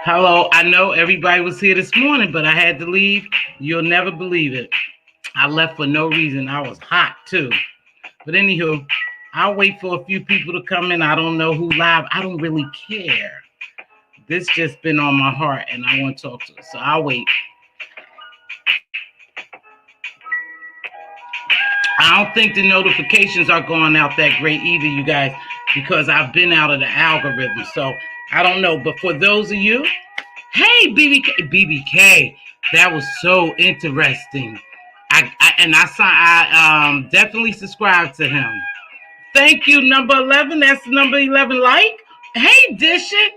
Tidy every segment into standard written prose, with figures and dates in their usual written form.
Hello, I know everybody was here this morning, but I had to leave. You'll never believe it. I left for no reason. I was hot too. But anywho, I'll wait for a few people to come in. I don't know who live. I don't really care. This just been on my heart and I want to talk to her. So I'll wait. I don't think the notifications are going out that great either, you guys, because I've been out of the algorithm. So I don't know. But for those of you, hey, BBK, that was so interesting. I definitely subscribed to him. Thank you, number 11. That's the number 11 like. Hey, Dish it.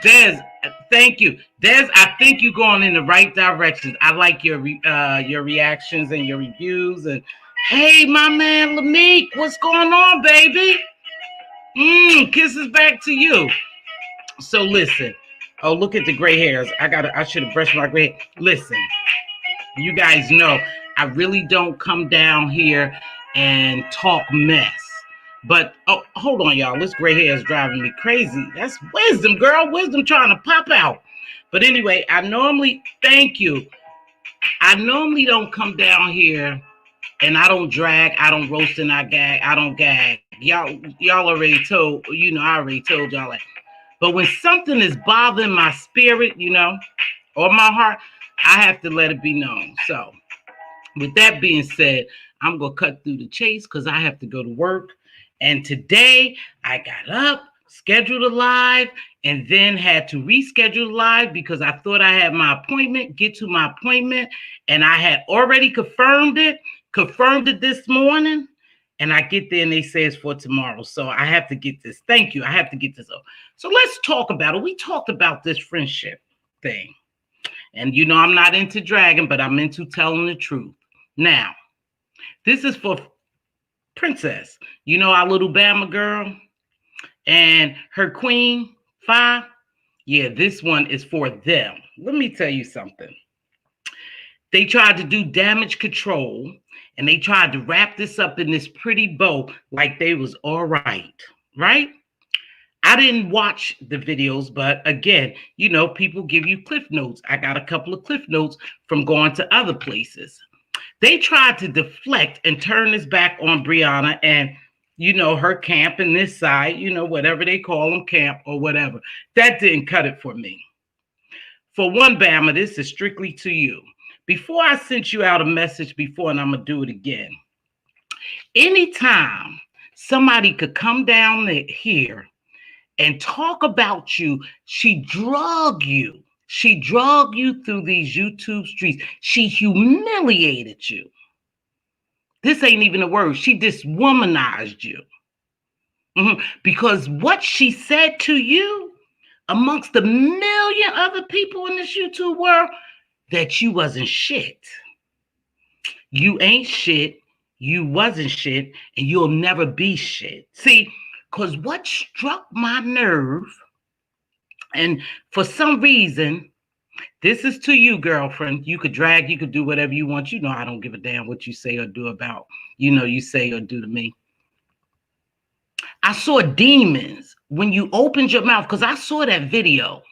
Des, thank you. Des, I think you're going in the right direction. I like your reactions and your reviews. And hey, my man Lameek, what's going on, baby? Kisses back to you. So listen. Oh, look at the gray hairs. I should have brushed my gray hair. Listen, you guys know I really don't come down here and talk mess. But oh, hold on, y'all. This gray hair is driving me crazy. That's wisdom, girl. Wisdom trying to pop out. But anyway, thank you. I normally don't come down here and I don't drag, I don't roast and I don't gag. Y'all already told, I already told y'all that. But when something is bothering my spirit, or my heart, I have to let it be known. So with that being said, I'm going to cut through the chase because I have to go to work. And today I got up, scheduled a live, and then had to reschedule live because I thought I had my appointment, get to my appointment, and I had already confirmed it this morning. And I get there and they say it's for tomorrow. So I have to get this. Thank you. I have to get this up. So let's talk about it. We talked about this friendship thing. And I'm not into dragging, but I'm into telling the truth. Now, this is for Princess. Our little Bama girl and her queen, Fi. Yeah, this one is for them. Let me tell you something. They tried to do damage control and they tried to wrap this up in this pretty bow like they was all right? I didn't watch the videos, but again, people give you cliff notes. I got a couple of cliff notes from going to other places. They tried to deflect and turn this back on Brianna and, her camp and this side, whatever they call them, camp or whatever. That didn't cut it for me. For one, Bama, this is strictly to you. Before I sent you out a message before, and I'm going to do it again. Anytime somebody could come down here and talk about you, she drug you. She drug you through these YouTube streets. She humiliated you. This ain't even a word. She diswomanized you. Because what she said to you amongst a million other people in this YouTube world, that you wasn't shit. You ain't shit. You wasn't shit. And you'll never be shit. See, because what struck my nerve, and for some reason, this is to you, girlfriend. You could drag, you could do whatever you want. I don't give a damn what you say or do about, you say or do to me. I saw demons when you opened your mouth, because I saw that video,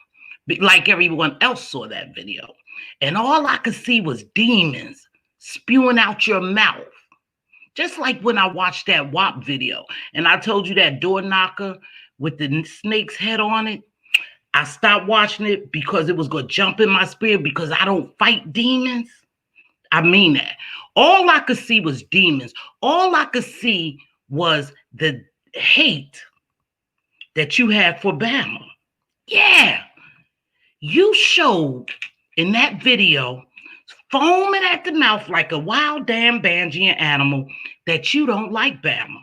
like everyone else saw that video. And all I could see was demons spewing out your mouth. Just like when I watched that WAP video and I told you that door knocker with the snake's head on it. I stopped watching it because it was going to jump in my spirit because I don't fight demons. I mean that. All I could see was demons. All I could see was the hate that you had for Bama. Yeah. You showed in that video, foaming at the mouth like a wild damn Bangian animal, that you don't like Bama.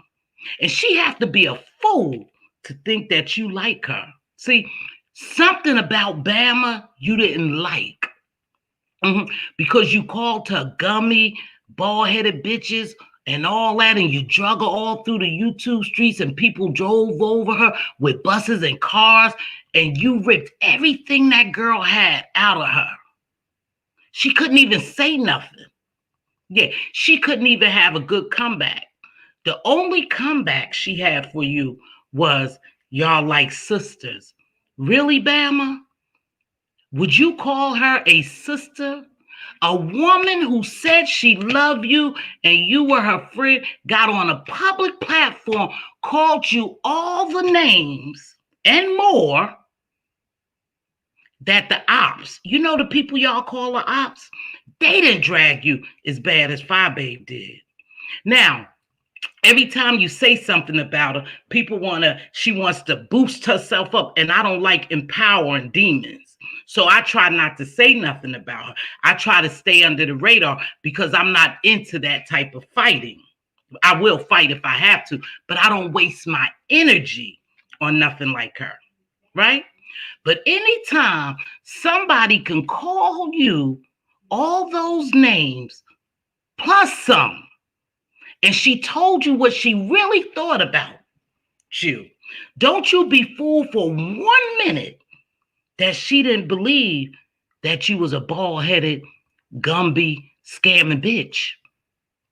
And she have to be a fool to think that you like her. See, something about Bama you didn't like. Because you called her gummy, bald-headed bitches and all that, and you drug her all through the YouTube streets and people drove over her with buses and cars, and you ripped everything that girl had out of her. She couldn't even say nothing. Yeah, she couldn't even have a good comeback. The only comeback she had for you was y'all like sisters. Really, Bama? Would you call her a sister? A woman who said she loved you and you were her friend got on a public platform, called you all the names and more that the ops, you know, the people y'all call the ops, they didn't drag you as bad as Fi Babe did. Now, every time you say something about her, she wants to boost herself up, and I don't like empowering demons. So I try not to say nothing about her. I try to stay under the radar because I'm not into that type of fighting. I will fight if I have to, but I don't waste my energy on nothing like her, right? But anytime somebody can call you all those names plus some, and she told you what she really thought about you, don't you be fooled for 1 minute that she didn't believe that you was a bald-headed, Gumby, scamming bitch.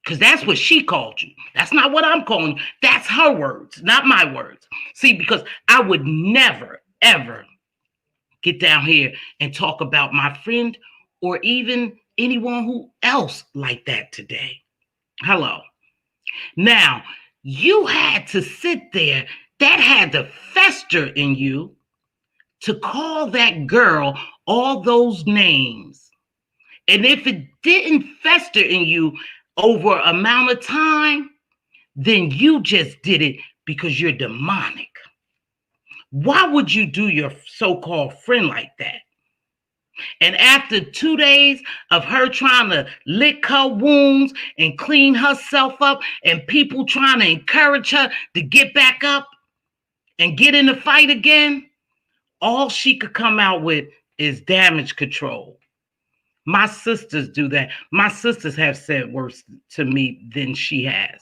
Because that's what she called you. That's not what I'm calling you. That's her words, not my words. See, because I would never, ever get down here and talk about my friend or even anyone who else like that today. Hello. Now, you had to sit there, that had to fester in you to call that girl all those names. And if it didn't fester in you over amount of time, then you just did it because you're demonic. Why would you do your so-called friend like that? And after 2 days of her trying to lick her wounds and clean herself up, and people trying to encourage her to get back up and get in the fight again, all she could come out with is damage control. My sisters do that. My sisters have said worse to me than she has.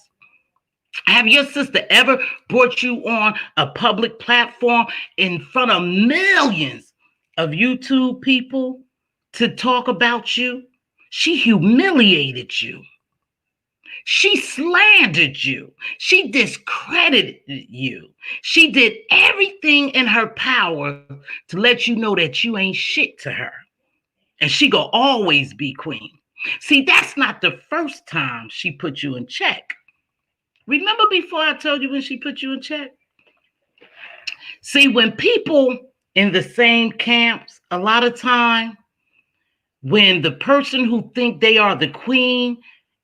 Have your sister ever brought you on a public platform in front of millions of YouTube people to talk about you? She humiliated you. She slandered you. She discredited you. She did everything in her power to let you know that you ain't shit to her. And she gonna always be queen. See, that's not the first time she put you in check. Remember before I told you when she put you in check? See, when people in the same camps, a lot of time, when the person who think they are the queen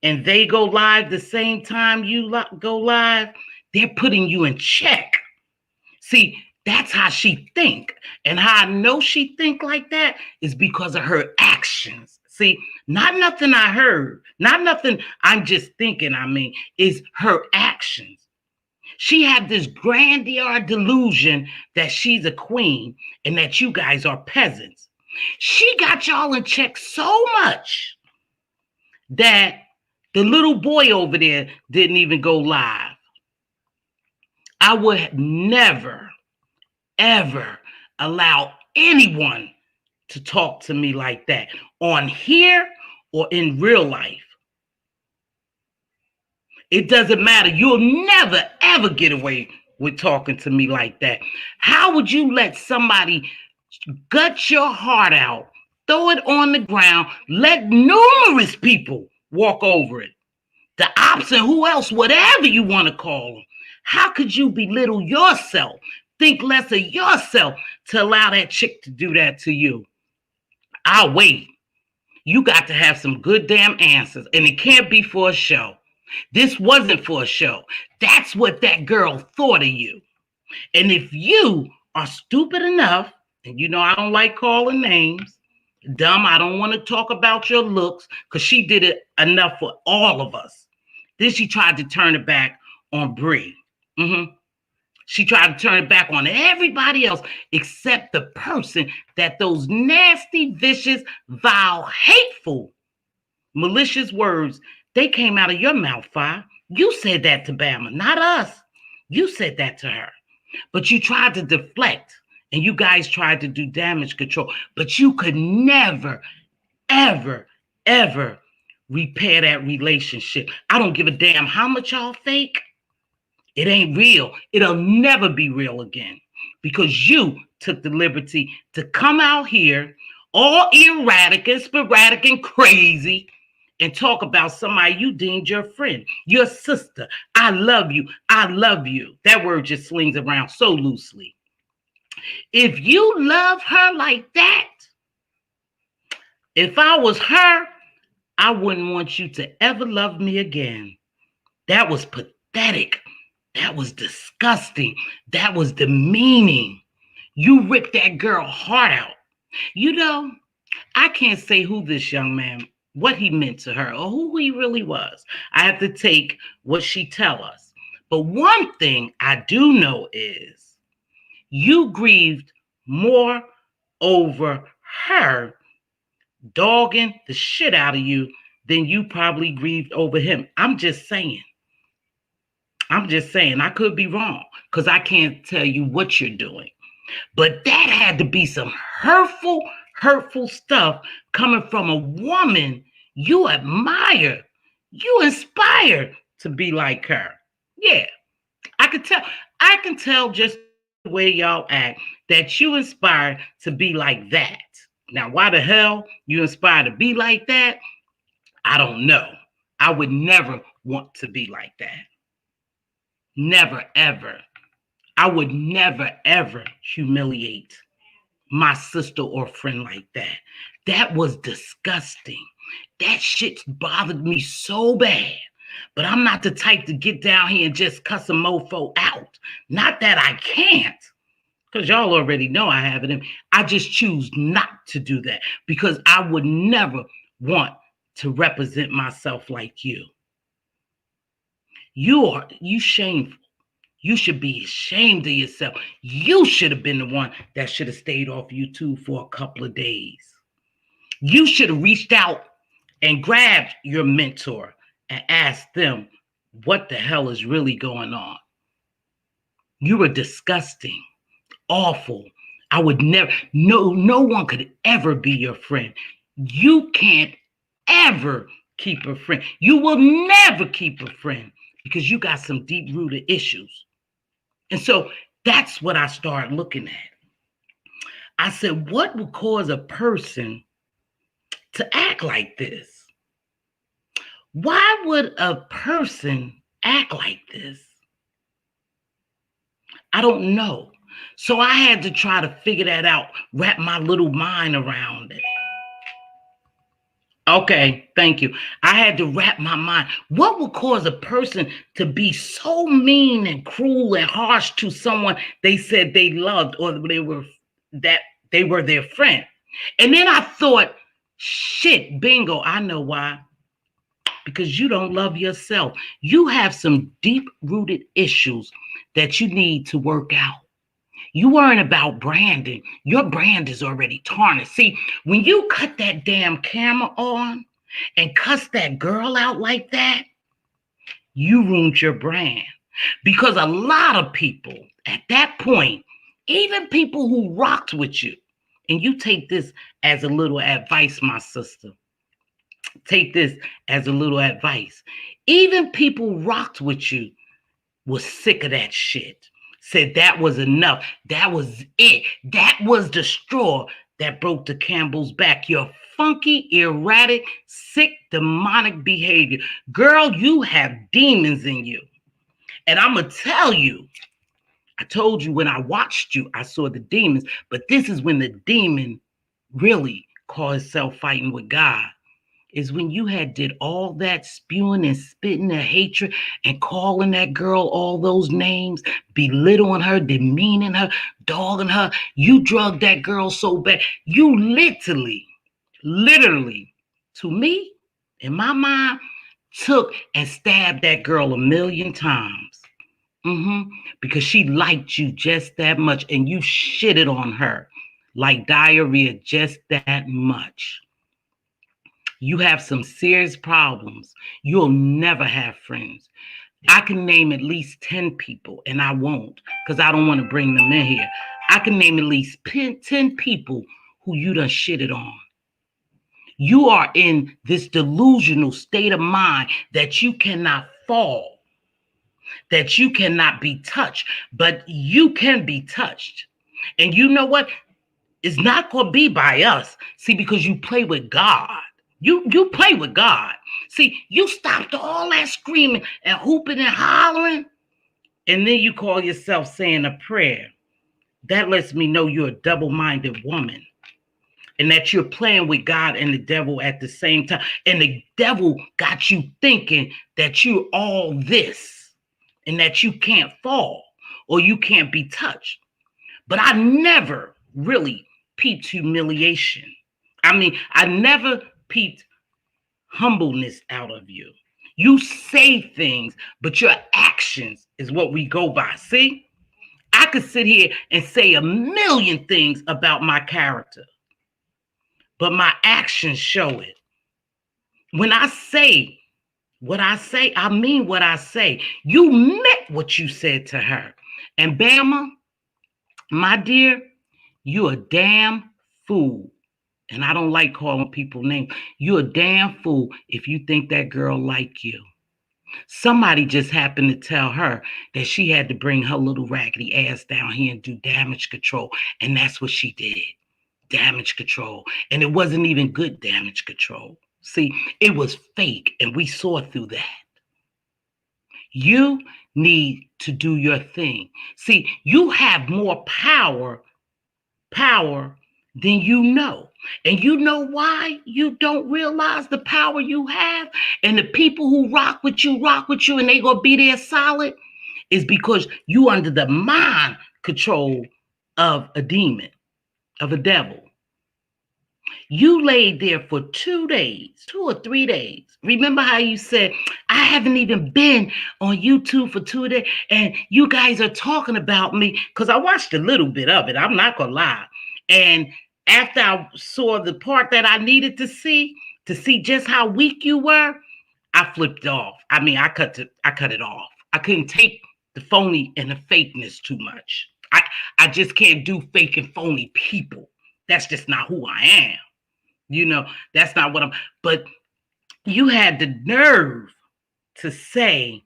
and they go live the same time you go live, they're putting you in check. See, that's how she think. And how I know she think like that is because of her actions. See, not nothing I heard, not nothing I'm just thinking, is her actions. She had this grandeur delusion that she's a queen and that you guys are peasants. She got y'all in check so much that the little boy over there didn't even go live. I would never, ever allow anyone to talk to me like that on here or in real life. It doesn't matter. You'll never, ever get away with talking to me like that. How would you let somebody gut your heart out, throw it on the ground, let numerous people walk over it? The ops and who else, whatever you want to call them. How could you belittle yourself, think less of yourself to allow that chick to do that to you? I'll wait. You got to have some good damn answers, and it can't be for a show. This wasn't for a show. That's what that girl thought of you. And if you are stupid enough, and you know I don't like calling names, dumb, I don't want to talk about your looks, because she did it enough for all of us. Then she tried to turn it back on Bree. She tried to turn it back on everybody else except the person that those nasty, vicious, vile, hateful, malicious words, they came out of your mouth, Fi. You said that to Bama, not us. You said that to her. But you tried to deflect, and you guys tried to do damage control. But you could never, ever, ever repair that relationship. I don't give a damn how much y'all fake. It ain't real. It'll never be real again because you took the liberty to come out here all erratic and sporadic and crazy, and talk about somebody you deemed your friend, your sister. I love you. I love you. That word just slings around so loosely. If you love her like that, if I was her, I wouldn't want you to ever love me again. That was pathetic. That was disgusting. That was demeaning. You ripped that girl heart out. You know, I can't say who this young man, what he meant to her, or who he really was. I have to take what she tell us. But one thing I do know is you grieved more over her dogging the shit out of you than you probably grieved over him. I'm just saying. I could be wrong because I can't tell you what you're doing. But that had to be some hurtful stuff coming from a woman you admire, you inspire to be like her. Yeah, I can tell just the way y'all act that you inspire to be like that. Now, why the hell you inspire to be like that? I don't know. I would never want to be like that. Never, ever. I would never, ever humiliate my sister or friend like that. That was disgusting. That shit bothered me so bad. But I'm not the type to get down here and just cuss a mofo out. Not that I can't, because y'all already know I have it in me. I just choose not to do that because I would never want to represent myself like you. You shameful. You should be ashamed of yourself. You should have been the one that should have stayed off YouTube for a couple of days. You should have reached out and grabbed your mentor and asked them what the hell is really going on. You were disgusting, awful. I would never, no one could ever be your friend. You can't ever keep a friend. You will never keep a friend because you got some deep-rooted issues. And so that's what I started looking at. I said, what would cause a person to act like this? Why would a person act like this? I don't know. So I had to try to figure that out, wrap my little mind around it. Okay, thank you. I had to wrap my mind. What would cause a person to be so mean and cruel and harsh to someone they said they loved or they were their friend? And then I thought, shit, bingo, I know why. Because you don't love yourself. You have some deep-rooted issues that you need to work out. You weren't about branding. Your brand is already tarnished. See, when you cut that damn camera on and cuss that girl out like that, you ruined your brand. Because a lot of people at that point, even people who rocked with you, and you take this as a little advice, my sister. Take this as a little advice. Even people rocked with you was sick of that shit. Said that was enough. That was it. That was the straw that broke the Campbell's back. Your funky, erratic, sick, demonic behavior. Girl, you have demons in you. And I'm going to tell you, I told you when I watched you, I saw the demons. But this is when the demon really called itself fighting with God. Is when you had did all that spewing and spitting and hatred and calling that girl all those names, belittling her, demeaning her, dogging her. You drugged that girl so bad. You literally, to me, in my mind, took and stabbed that girl 1,000,000 times. Because she liked you just that much and you shitted on her like diarrhea just that much. You have some serious problems. You'll never have friends. I can name at least 10 people, and I won't because I don't want to bring them in here. I can name at least 10 people who you done shitted on. You are in this delusional state of mind that you cannot fall, that you cannot be touched, but you can be touched. And you know what? It's not going to be by us. See, because you play with God. You play with God. See, you stopped all that screaming and hooping and hollering, and then you call yourself saying a prayer. That lets me know you're a double-minded woman, and that you're playing with God and the devil at the same time. And the devil got you thinking that you're all this and that you can't fall or you can't be touched. But I never really peeped humiliation. I mean, I never peeped humbleness out of you. You say things, but your actions is what we go by. See, I could sit here and say a million things about my character, but my actions show it. When I say what I say, I mean what I say. You meant what you said to her. And Bama, my dear, you a damn fool. And I don't like calling people names. You a damn fool if you think that girl like you. Somebody just happened to tell her that she had to bring her little raggedy ass down here and do damage control. And that's what she did. Damage control. And it wasn't even good damage control. See, it was fake. And we saw through that. You need to do your thing. See, you have more power than you know. And you know why you don't realize the power you have? And the people who rock with you, and they gonna be there solid, is because you under the mind control of a demon, of a devil. You laid there for 2 days, 2 or 3 days. Remember how you said, I haven't even been on YouTube for 2 days, and you guys are talking about me, because I watched a little bit of it. I'm not gonna lie. And after I saw the part that I needed to see just how weak you were, I flipped off. I mean, I cut it off. I couldn't take the phony and the fakeness too much. I just can't do fake and phony people. That's just not who I am. You know, that's not what I'm. But you had the nerve to say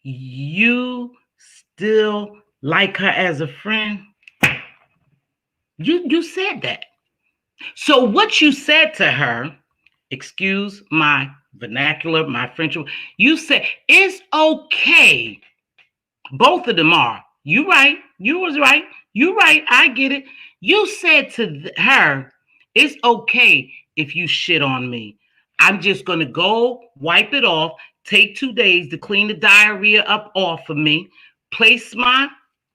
you still like her as a friend. You said that. So what you said to her, excuse my vernacular, my French, you said, it's okay. Both of them are. You right. You was right. You right. I get it. You said to her, it's okay if you shit on me. I'm just going to go wipe it off, take 2 days to clean the diarrhea up off of me, place my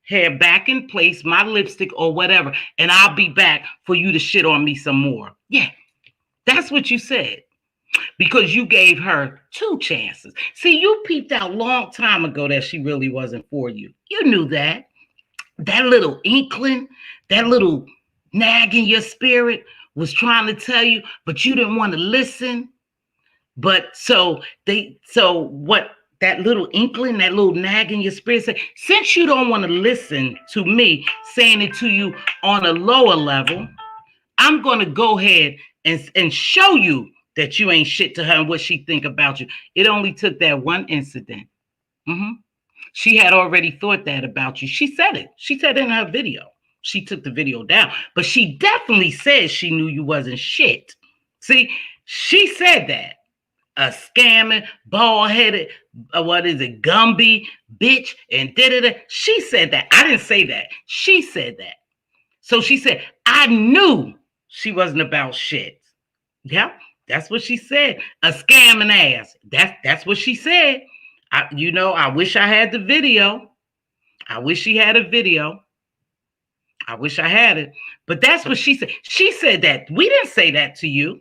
hair back in place, my lipstick or whatever, and I'll be back for you to shit on me some more. Yeah, that's what you said. Because you gave her 2 chances. See, you peeped out a long time ago that she really wasn't for you. You knew that. That little inkling, that little nag in your spirit was trying to tell you, but you didn't want to listen. But so what that little inkling, that little nag in your spirit said, since you don't want to listen to me saying it to you on a lower level, I'm going to go ahead and show you that you ain't shit to her and what she think about you. It only took that one incident. She had already thought that about you. She said it. She said it in her video. She took the video down, but she definitely said she knew you wasn't shit. See, she said that. A scamming, bald-headed, Gumby, bitch, and da-da-da. She said that. I didn't say that. She said that. So she said, I knew she wasn't about shit. Yeah, that's what she said. A scamming ass. That's what she said. I wish I had the video. I wish she had a video. I wish I had it. But that's what she said. She said that. We didn't say that to you.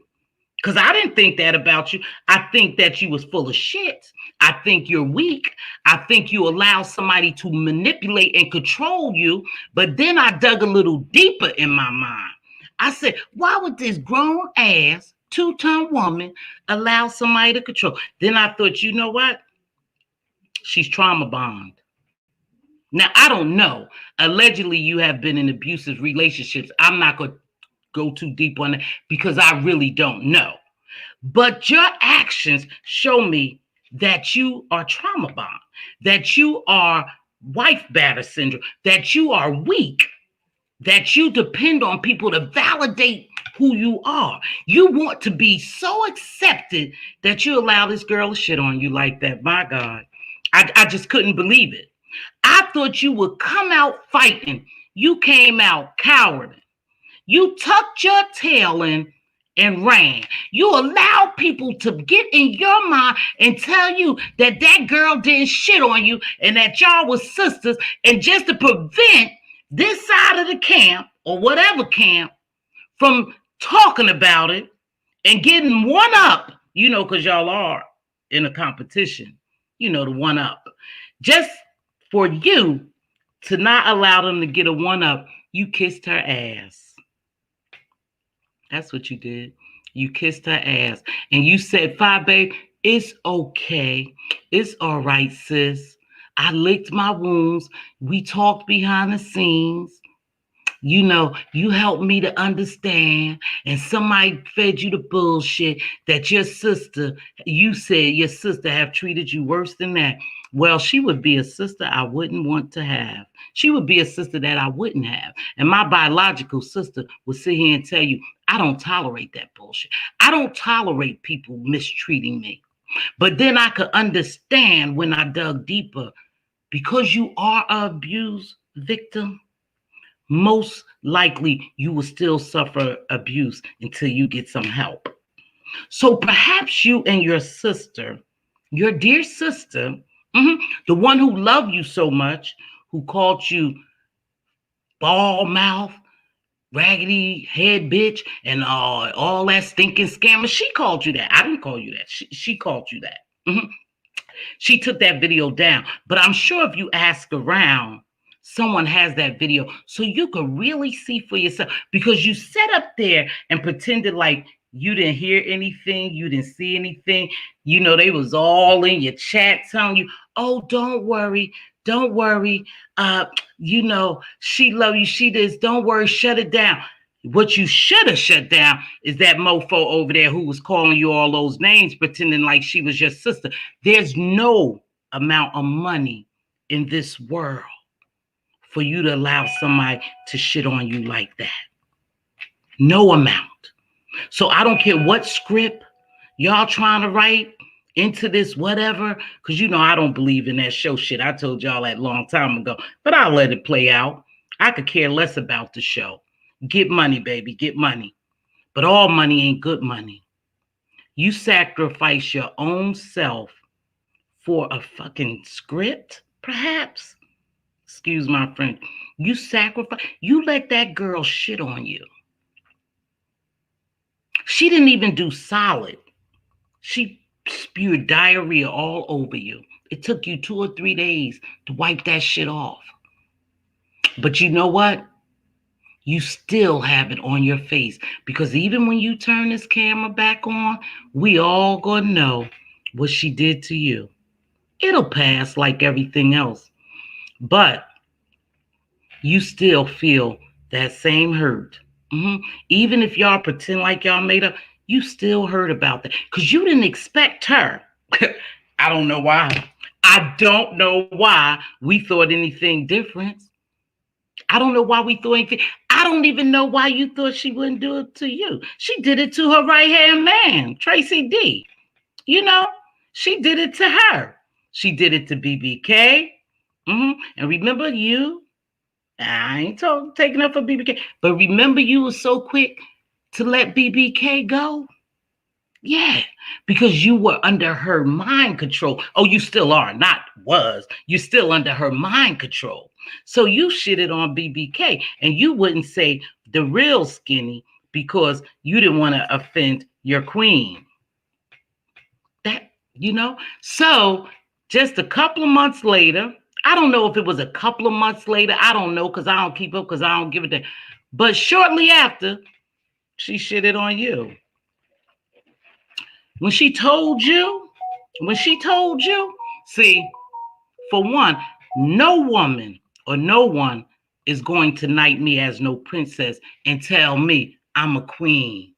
Because I didn't think that about you. I think that you was full of shit. I think you're weak. I think you allow somebody to manipulate and control you. But then I dug a little deeper in my mind. I said, why would this grown ass 2-ton woman allow somebody to control? Then I thought, you know what? She's trauma bond. Now, I don't know. Allegedly, you have been in abusive relationships. I'm not going to go too deep on it because I really don't know. But your actions show me that you are trauma bond, that you are wife batter syndrome, that you are weak, that you depend on people to validate who you are. You want to be so accepted that you allow this girl to shit on you like that. My God. I just couldn't believe it. I thought you would come out fighting. You came out cowarding. You tucked your tail in and ran. You allowed people to get in your mind and tell you that that girl didn't shit on you and that y'all was sisters. And just to prevent this side of the camp or whatever camp from talking about it and getting one up, because y'all are in a competition, the one up. Just for you to not allow them to get a one up, you kissed her ass. That's what you did. You kissed her ass. And you said, "Fine, babe, it's okay. It's all right, sis. I licked my wounds. We talked behind the scenes. You helped me to understand, and somebody fed you the bullshit that you said your sister have treated you worse than that." Well, she would be a sister I wouldn't want to have. She would be a sister that I wouldn't have. And my biological sister would sit here and tell you, I don't tolerate that bullshit. I don't tolerate people mistreating me. But then I could understand when I dug deeper, because you are an abuse victim, most likely you will still suffer abuse until you get some help. So perhaps you and your sister, your dear sister, the one who loved you so much, who called you ball mouth, raggedy head bitch, and all that stinking scammer, she called you that. I didn't call you that. She called you that. She took that video down. But I'm sure if you ask around, someone has that video so you could really see for yourself, because you sat up there and pretended like you didn't hear anything, you didn't see anything. They was all in your chat telling you, "Oh, don't worry, she love you, she this, don't worry, shut it down." What you should have shut down is that mofo over there who was calling you all those names, pretending like she was your sister. There's no amount of money in this world for you to allow somebody to shit on you like that. No amount. So I don't care what script y'all trying to write into this whatever, because I don't believe in that show shit. I told y'all that a long time ago, but I'll let it play out. I could care less about the show. Get money, baby, get money. But all money ain't good money. You sacrifice your own self for a fucking script, perhaps? Excuse my French. You let that girl shit on you. She didn't even do solid. She spewed diarrhea all over you. It took you 2 or 3 days to wipe that shit off. But you know what? You still have it on your face, because even when you turn this camera back on, we all gonna know what she did to you. It'll pass like everything else, but you still feel that same hurt. Even if y'all pretend like y'all made up, you still heard about that because you didn't expect her. I don't know why. I don't know why we thought anything different. I don't know why we thought anything. I don't even know why you thought she wouldn't do it to you. She did it to her right-hand man, Tracy D. She did it to her. She did it to BBK. And remember I ain't taking up for BBK, but remember you were so quick to let BBK go? Yeah, because you were under her mind control. Oh, you still are, not was. You're still under her mind control. So you shitted on BBK, and you wouldn't say the real skinny because you didn't want to offend your queen. So just a couple of months later, I don't know if it was a couple of months later. I don't know, because I don't keep up, because I don't give a damn. But shortly after, she shitted on you. When she told you, see, for one, no woman or no one is going to knight me as no princess and tell me I'm a queen.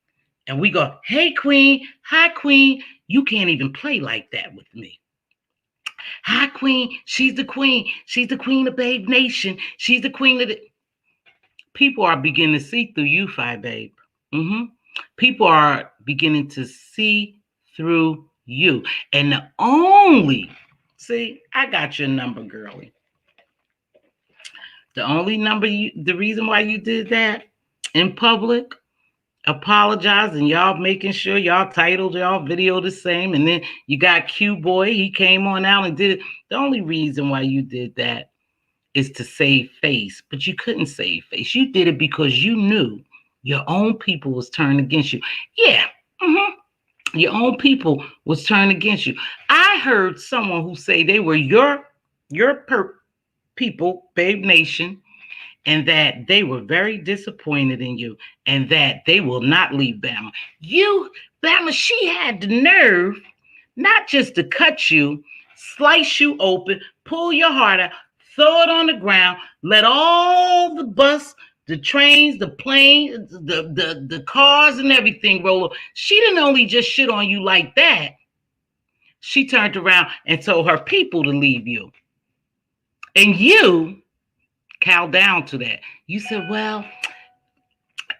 And we go, "Hey, queen. Hi, queen." You can't even play like that with me. "Hi, queen. She's the queen. She's the queen of Babe Nation. She's the queen of the..." People are beginning to see through you, babe. People are beginning to see through you. And see, I got your number, girlie. The only number the reason why you did that in public, apologizing, y'all making sure y'all titled y'all video the same, and then you got Q Boy, he came on out and did it. The only reason why you did that is to save face, but you couldn't save face. You did it because you knew your own people was turned against you. Yeah, your own people was turned against you. I heard someone who say they were your people, Babe Nation, and that they were very disappointed in you and that they will not leave Bama. Bama, she had the nerve not just to cut you, slice you open, pull your heart out, throw it on the ground, let all the bus, the trains, the planes, the cars and everything roll up. She didn't only just shit on you like that. She turned around and told her people to leave you. And you cow down to that. You said, well,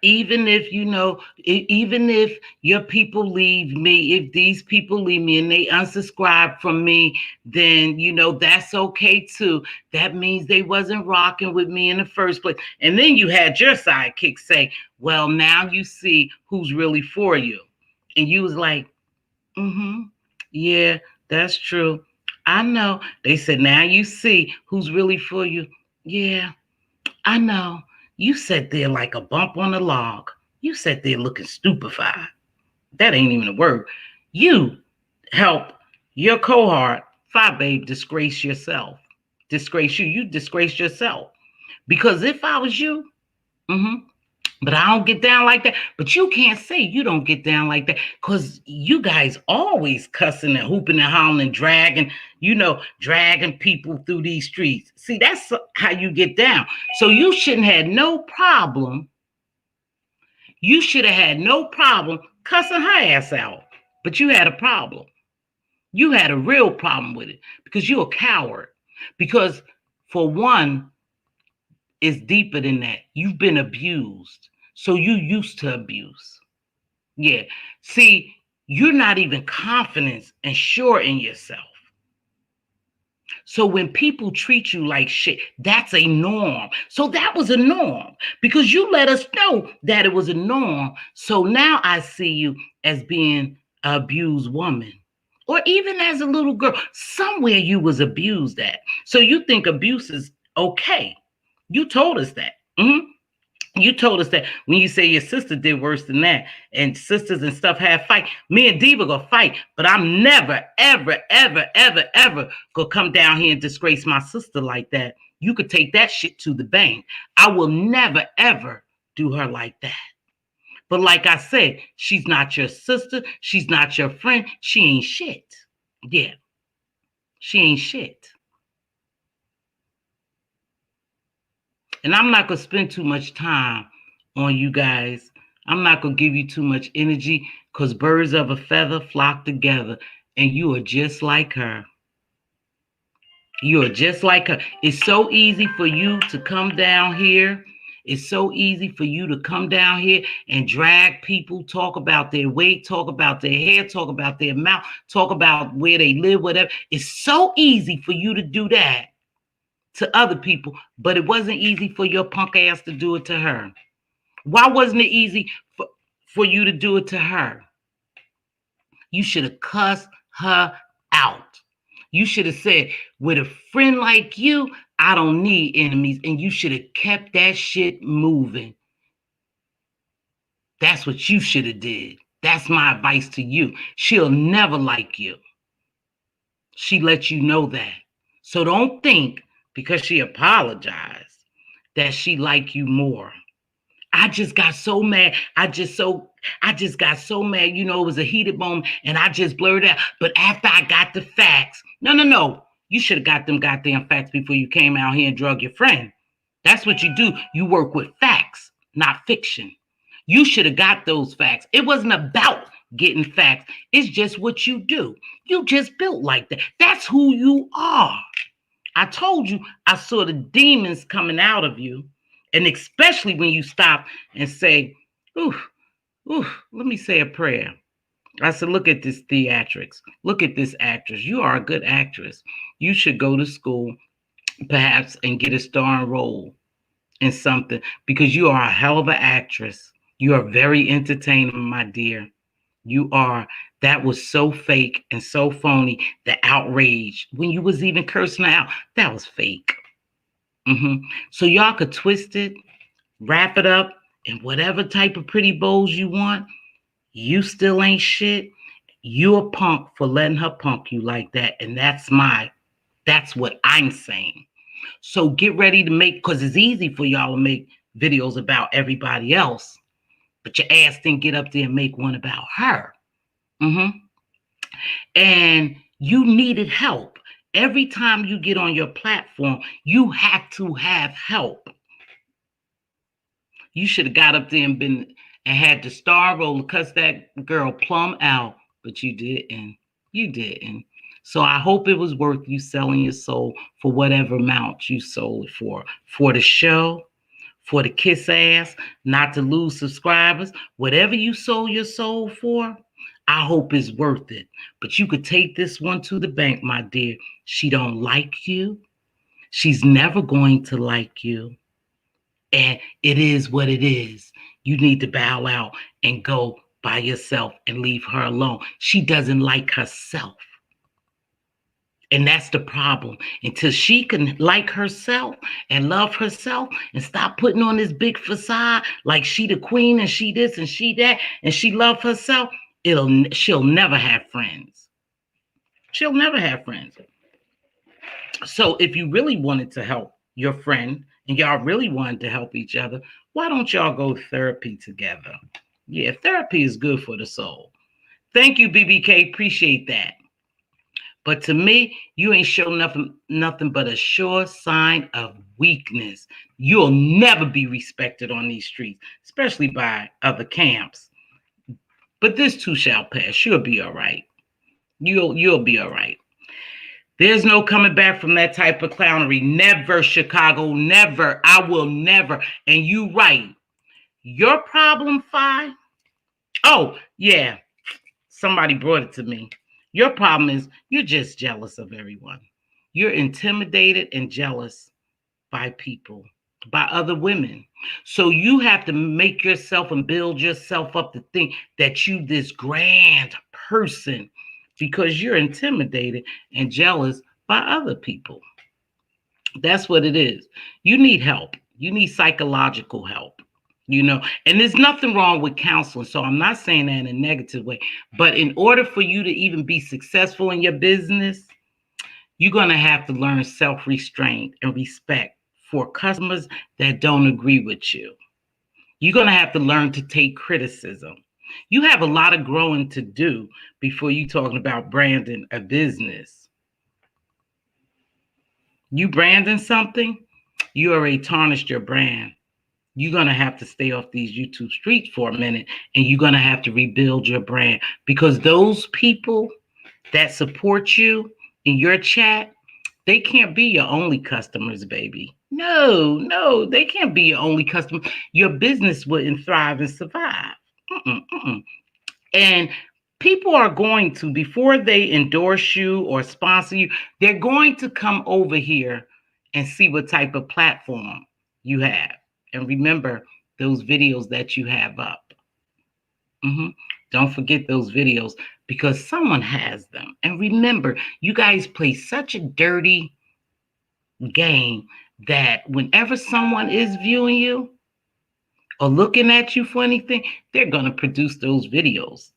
even if your people leave me, if these people leave me and they unsubscribe from me, then that's okay too. That means they wasn't rocking with me in the first place. And then you had your sidekick say, well, now you see who's really for you. And you was like, yeah, that's true. I know. They said, now you see who's really for you. Yeah, I know. You sat there like a bump on a log. You sat there looking stupefied. That ain't even a word. You help your cohort, babe, disgrace yourself. Disgrace you. You disgrace yourself. Because if I was you, but I don't get down like that. But you can't say you don't get down like that because you guys always cussing and hooping and hollering, dragging people through these streets. See, that's how you get down. So you shouldn't have no problem. You should have had no problem cussing her ass out. But you had a problem. You had a real problem with it because you're a coward. Because for one, it's deeper than that. You've been abused. So you used to abuse. Yeah. See, you're not even confident and sure in yourself. So when people treat you like shit, that's a norm. So that was a norm because you let us know that it was a norm. So now I see you as being an abused woman. Or even as a little girl, somewhere you was abused at. So you think abuse is okay. You told us that. You told us that when you say your sister did worse than that and sisters and stuff have fight. Me and Diva gonna fight, but I'm never, ever, ever, ever, ever gonna come down here and disgrace my sister like that. You could take that shit to the bank. I will never, ever do her like that. But like I said, she's not your sister. She's not your friend. She ain't shit. Yeah. She ain't shit. And I'm not going to spend too much time on you guys. I'm not going to give you too much energy because birds of a feather flock together. And you are just like her. You are just like her. It's so easy for you to come down here. It's so easy for you to come down here and drag people, talk about their weight, talk about their hair, talk about their mouth, talk about where they live, whatever. It's so easy for you to do that to other people, but it wasn't easy for your punk ass to do it to her. Why wasn't it easy for you to do it to her? You should have cussed her out. You should have said, with a friend like you, I don't need enemies. And you should have kept that shit moving. That's what you should have did. That's my advice to you. She'll never like you. She let you know that. So don't think because she apologized that she like you more. I just got so mad. I just got so mad. It was a heated moment and I just blurted out. But after I got the facts, no. You should have got them goddamn facts before you came out here and drug your friend. That's what you do. You work with facts, not fiction. You should have got those facts. It wasn't about getting facts. It's just what you do. You just built like that. That's who you are. I told you I saw the demons coming out of you. And especially when you stop and say, ooh, ooh, let me say a prayer. I said, look at this theatrics. Look at this actress. You are a good actress. You should go to school, perhaps, and get a starring role in something because you are a hell of an actress. You are very entertaining, my dear. You are. That was so fake and so phony. The outrage when you was even cursing her out, that was fake. So y'all could twist it, wrap it up in whatever type of pretty bows you want. You still ain't shit. You a punk for letting her punk you like that. And that's what I'm saying. So get ready to make, because it's easy for y'all to make videos about everybody else, but your ass didn't get up there and make one about her. And you needed help. Every time you get on your platform, you have to have help. You should have got up there and had the star role to cuss that girl plumb out, but you didn't. You didn't. So I hope it was worth you selling your soul for whatever amount you sold it for the show, for the kiss ass, not to lose subscribers. Whatever you sold your soul for, I hope it's worth it. But you could take this one to the bank, my dear. She don't like you. She's never going to like you. And it is what it is. You need to bow out and go by yourself and leave her alone. She doesn't like herself. And that's the problem. Until she can like herself and love herself and stop putting on this big facade like she the queen and she this and she that and she love herself, she'll never have friends. She'll never have friends. So if you really wanted to help your friend and y'all really wanted to help each other, why don't y'all go therapy together? Yeah, therapy is good for the soul. Thank you, BBK. Appreciate that. But to me, you ain't show nothing but a sure sign of weakness. You'll never be respected on these streets, especially by other camps. But this too shall pass. You'll be all right. You'll be all right. There's no coming back from that type of clownery. Never, Chicago. Never. I will never. And you right. Your problem, Phi? Oh, yeah. Somebody brought it to me. Your problem is you're just jealous of everyone. You're intimidated and jealous by people, by other women. So you have to make yourself and build yourself up to think that you this grand person because you're intimidated and jealous by other people. That's what it is. You need help. You need psychological help. And there's nothing wrong with counseling. So I'm not saying that in a negative way. But in order for you to even be successful in your business, you're going to have to learn self-restraint and respect for customers that don't agree with you. You're going to have to learn to take criticism. You have a lot of growing to do before you talking about branding a business. You branding something, you already tarnished your brand. You're going to have to stay off these YouTube streets for a minute, and you're going to have to rebuild your brand because those people that support you in your chat, they can't be your only customers, baby. No, they can't be your only customer. Your business wouldn't thrive and survive. And people are going to, before they endorse you or sponsor you, they're going to come over here and see what type of platform you have. And remember those videos that you have up. Don't forget those videos because someone has them. And remember, you guys play such a dirty game that whenever someone is viewing you or looking at you for anything, they're going to produce those videos.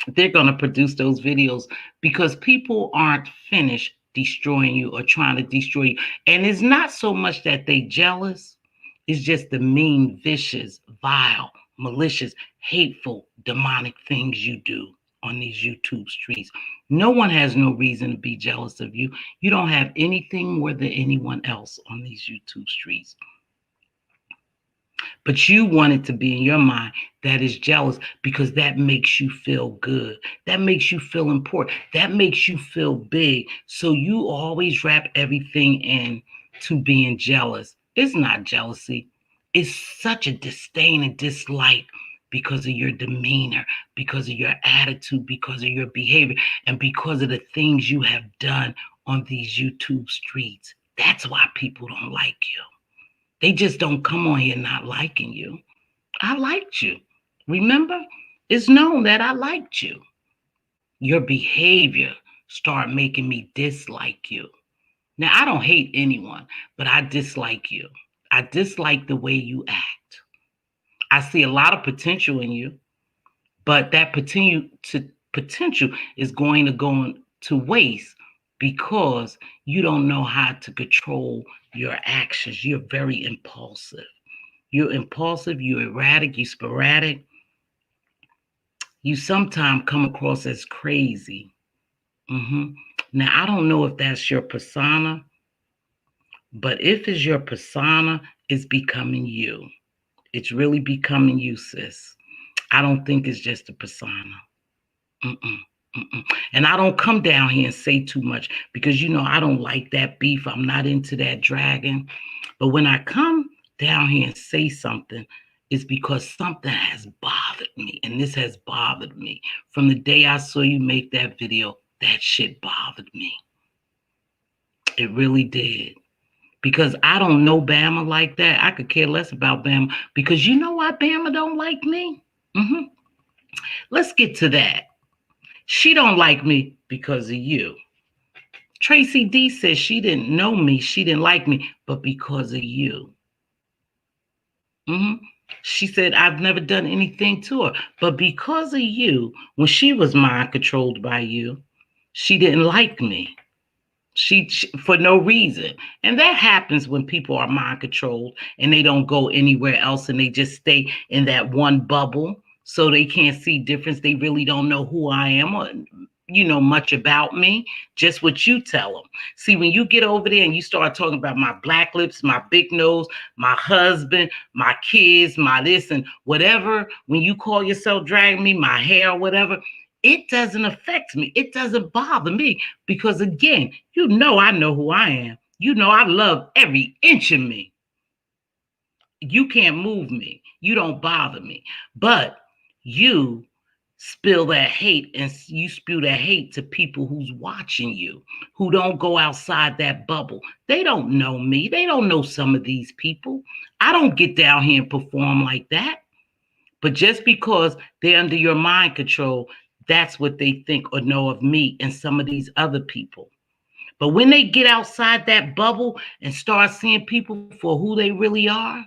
They're going to produce those videos because people aren't finished destroying you or trying to destroy you. And it's not so much that they jealous. It's just the mean, vicious, vile, malicious, hateful, demonic things you do on these YouTube streets. No one has no reason to be jealous of you. You don't have anything more than anyone else on these YouTube streets. But you want it to be in your mind that is jealous because that makes you feel good. That makes you feel important. That makes you feel big. So you always wrap everything in to being jealous. It's not jealousy. It's such a disdain and dislike because of your demeanor, because of your attitude, because of your behavior, and because of the things you have done on these YouTube streets. That's why people don't like you. They just don't come on here not liking you. I liked you. Remember? It's known that I liked you. Your behavior started making me dislike you. Now, I don't hate anyone, but I dislike you. I dislike the way you act. I see a lot of potential in you, but that potential is going to go to waste because you don't know how to control your actions. You're very impulsive. You're impulsive, you're erratic, you're sporadic. You sometimes come across as crazy. Now, I don't know if that's your persona, but if it's your persona, it's becoming you. It's really becoming you, sis. I don't think it's just a persona. Mm-mm, mm-mm. And I don't come down here and say too much because, I don't like that beef. I'm not into that dragon. But when I come down here and say something, it's because something has bothered me. And this has bothered me. From the day I saw you make that video, that shit bothered me. It really did. Because I don't know Bama like that. I could care less about Bama. Because you know why Bama don't like me? Let's get to that. She don't like me because of you. Tracy D says she didn't know me. She didn't like me, but because of you. She said, I've never done anything to her. But because of you, when she was mind controlled by you, she didn't like me. She for no reason. And that happens when people are mind controlled and they don't go anywhere else and they just stay in that one bubble so they can't see difference. They really don't know who I am or much about me, just what you tell them. See, when you get over there and you start talking about my black lips, my big nose, my husband, my kids, my this and whatever, when you call yourself dragging me, my hair or whatever, it doesn't affect me. It doesn't bother me because, again, I know who I am. I love every inch of me. You can't move me. You don't bother me. But you spill that hate and you spew that hate to people who's watching you, who don't go outside that bubble. They don't know me. They don't know some of these people. I don't get down here and perform like that. But just because they're under your mind control, that's what they think or know of me and some of these other people. But when they get outside that bubble and start seeing people for who they really are,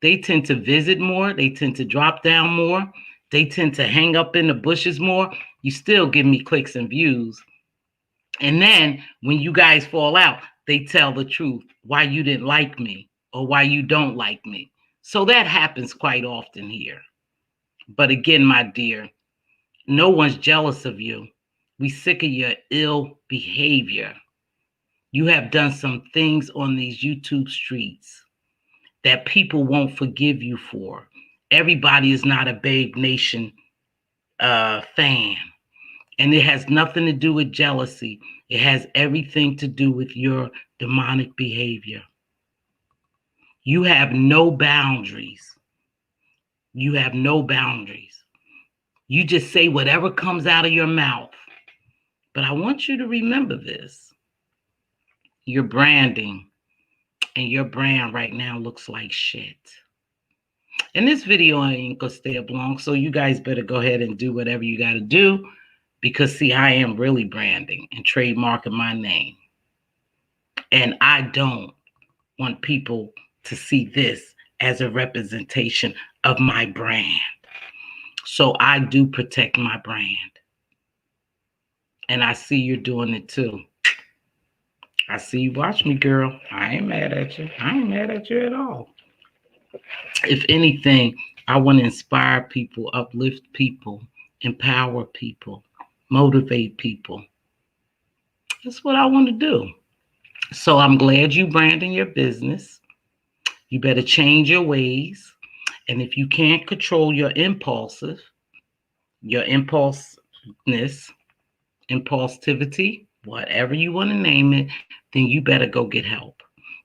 they tend to visit more. They tend to drop down more. They tend to hang up in the bushes more. You still give me clicks and views. And then when you guys fall out, they tell the truth, why you didn't like me or why you don't like me. So that happens quite often here. But again, my dear, no one's jealous of you. We sick of your ill behavior. You have done some things on these YouTube streets that people won't forgive you for. Everybody is not a Babe Nation fan. And it has nothing to do with jealousy. It has everything to do with your demonic behavior. You have no boundaries. You have no boundaries. You just say whatever comes out of your mouth. But I want you to remember this. Your branding and your brand right now looks like shit. And this video ain't gonna stay up long, so you guys better go ahead and do whatever you gotta do because, see, I am really branding and trademarking my name. And I don't want people to see this as a representation of my brand. So I do protect my brand. And I see you're doing it too. I see you. Watch me, girl. I ain't mad at you. I ain't mad at you at all. If anything, I want to inspire people, uplift people, empower people, motivate people. That's what I want to do. So I'm glad you branding your business. You better change your ways. And if you can't control your impulsiveness, impulsivity, whatever you want to name it, then you better go get help.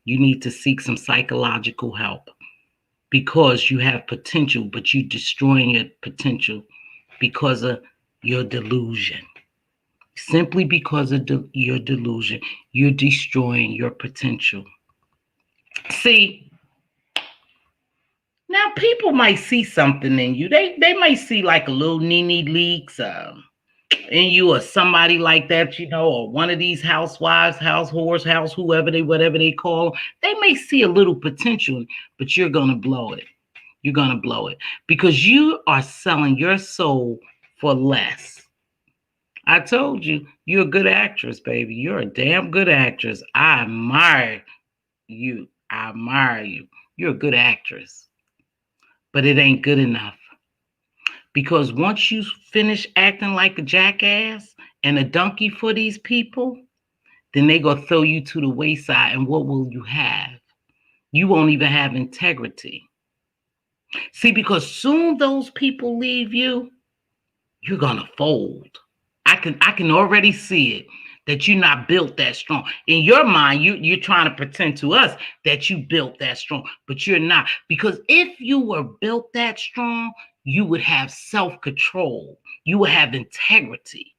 You need to seek some psychological help because you have potential, but you're destroying your potential because of your delusion. Simply because of your delusion, you're destroying your potential. See, now people might see something in you. They might see like a little Nene Leaks in you, or somebody like that, or one of these housewives, house whores, house whatever they call them. They may see a little potential, but you're gonna blow it. You're gonna blow it because you are selling your soul for less. I told you, you're a good actress, baby. You're a damn good actress. I admire you. I admire you. You're a good actress. But it ain't good enough. Because once you finish acting like a jackass and a donkey for these people, then they gonna throw you to the wayside. And what will you have? You won't even have integrity. See, because soon those people leave you, you're gonna fold. I can already see it, that you're not built that strong. In your mind, you're trying to pretend to us that you built that strong, but you're not. Because if you were built that strong, you would have self-control. You would have integrity.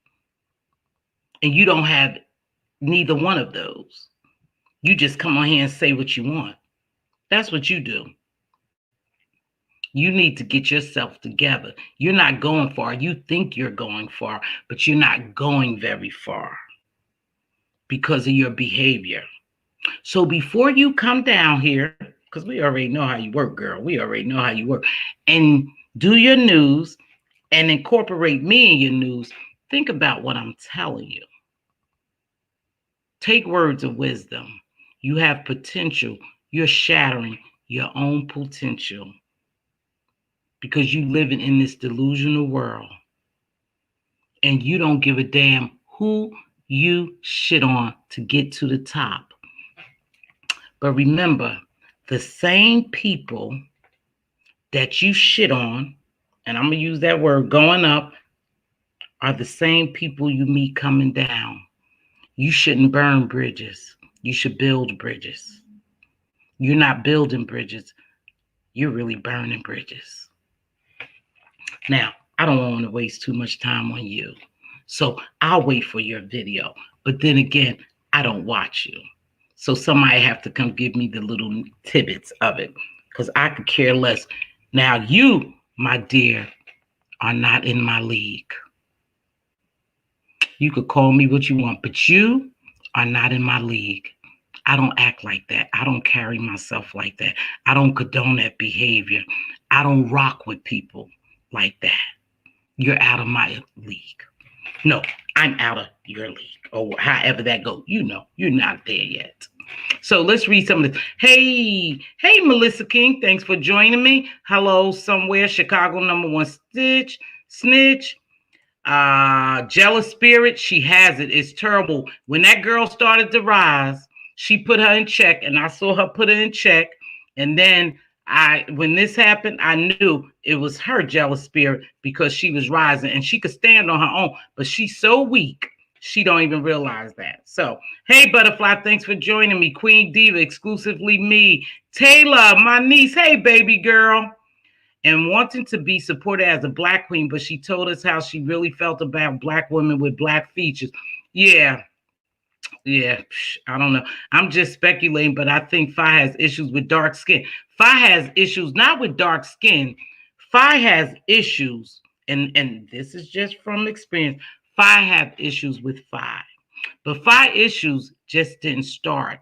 And you don't have neither one of those. You just come on here and say what you want. That's what you do. You need to get yourself together. You're not going far. You think you're going far, but you're not going very far because of your behavior. So before you come down here, because we already know how you work, girl. We already know how you work. And do your news and incorporate me in your news. Think about what I'm telling you. Take words of wisdom. You have potential. You're shattering your own potential because you living in this delusional world. And you don't give a damn who you shit on to get to the top. But remember, the same people that you shit on, and I'm going to use that word, going up, are the same people you meet coming down. You shouldn't burn bridges. You should build bridges. You're not building bridges. You're really burning bridges. Now, I don't want to waste too much time on you. So I'll wait for your video. But then again, I don't watch you. So somebody have to come give me the little tidbits of it because I could care less. Now you, my dear, are not in my league. You could call me what you want, but you are not in my league. I don't act like that. I don't carry myself like that. I don't condone that behavior. I don't rock with people like that. You're out of my league. No, I'm out of your league, or however that goes. You know, you're not there yet. So let's read some of this. Hey, Melissa King, thanks for joining me. Hello, somewhere, Chicago #1 snitch. Jealous spirit, she has it. It's terrible. When that girl started to rise, she put her in check, and I saw her put her in check. And then when this happened, I knew it was her jealous spirit because she was rising and she could stand on her own, but she's so weak, she don't even realize that. So, hey, Butterfly, thanks for joining me. Queen Diva, exclusively me. Taylor, my niece, hey, baby girl. And wanting to be supported as a Black queen, but she told us how she really felt about Black women with Black features. Yeah, I don't know. I'm just speculating, but I think Fi has issues with dark skin. Fi has issues not with dark skin. Fi has issues, and this is just from experience. Fi have issues with Fi. But Fi issues just didn't start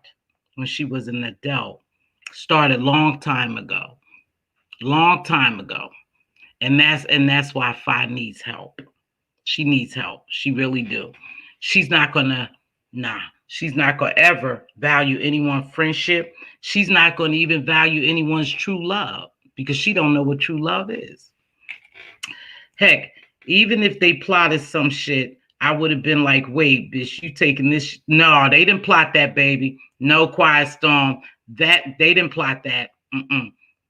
when she was an adult. Started long time ago. And that's why Fi needs help. She needs help. She really do. She's not gonna ever value anyone's friendship. She's not gonna even value anyone's true love because she don't know what true love is. Heck, even if they plotted some shit, I would have been like, wait, bitch, you taking this? No, they didn't plot that, baby. No, Quiet Storm. That they didn't plot that.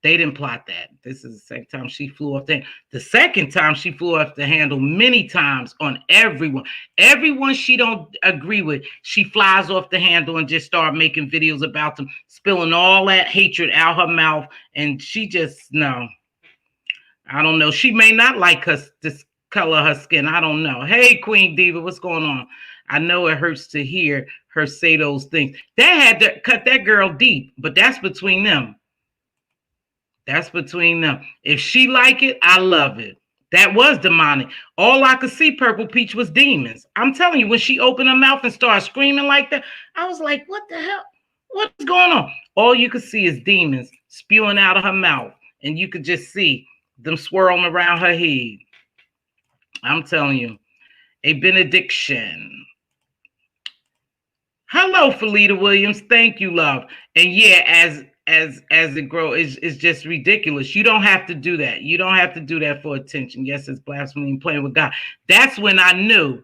They didn't plot that. This is the second time she flew off the handle. The second time she flew off the handle many times on everyone. Everyone she don't agree with, she flies off the handle and just start making videos about them, spilling all that hatred out her mouth. And she just, no. I don't know. She may not like her, this color of her skin. I don't know. Hey, Queen Diva, what's going on? I know it hurts to hear her say those things. That had to cut that girl deep, but that's between them. That's between them. If she like it, I love it. That was demonic. All I could see, Purple Peach, was demons. I'm telling you, when she opened her mouth and started screaming like that, I was like, what the hell? What's going on? All you could see is demons spewing out of her mouth. And you could just see them swirling around her head. I'm telling you, a benediction. Hello, Felita Williams. Thank you, love. And yeah, as it grows, it's just ridiculous. You don't have to do that. You don't have to do that for attention. Yes, it's blasphemy and playing with God. That's when I knew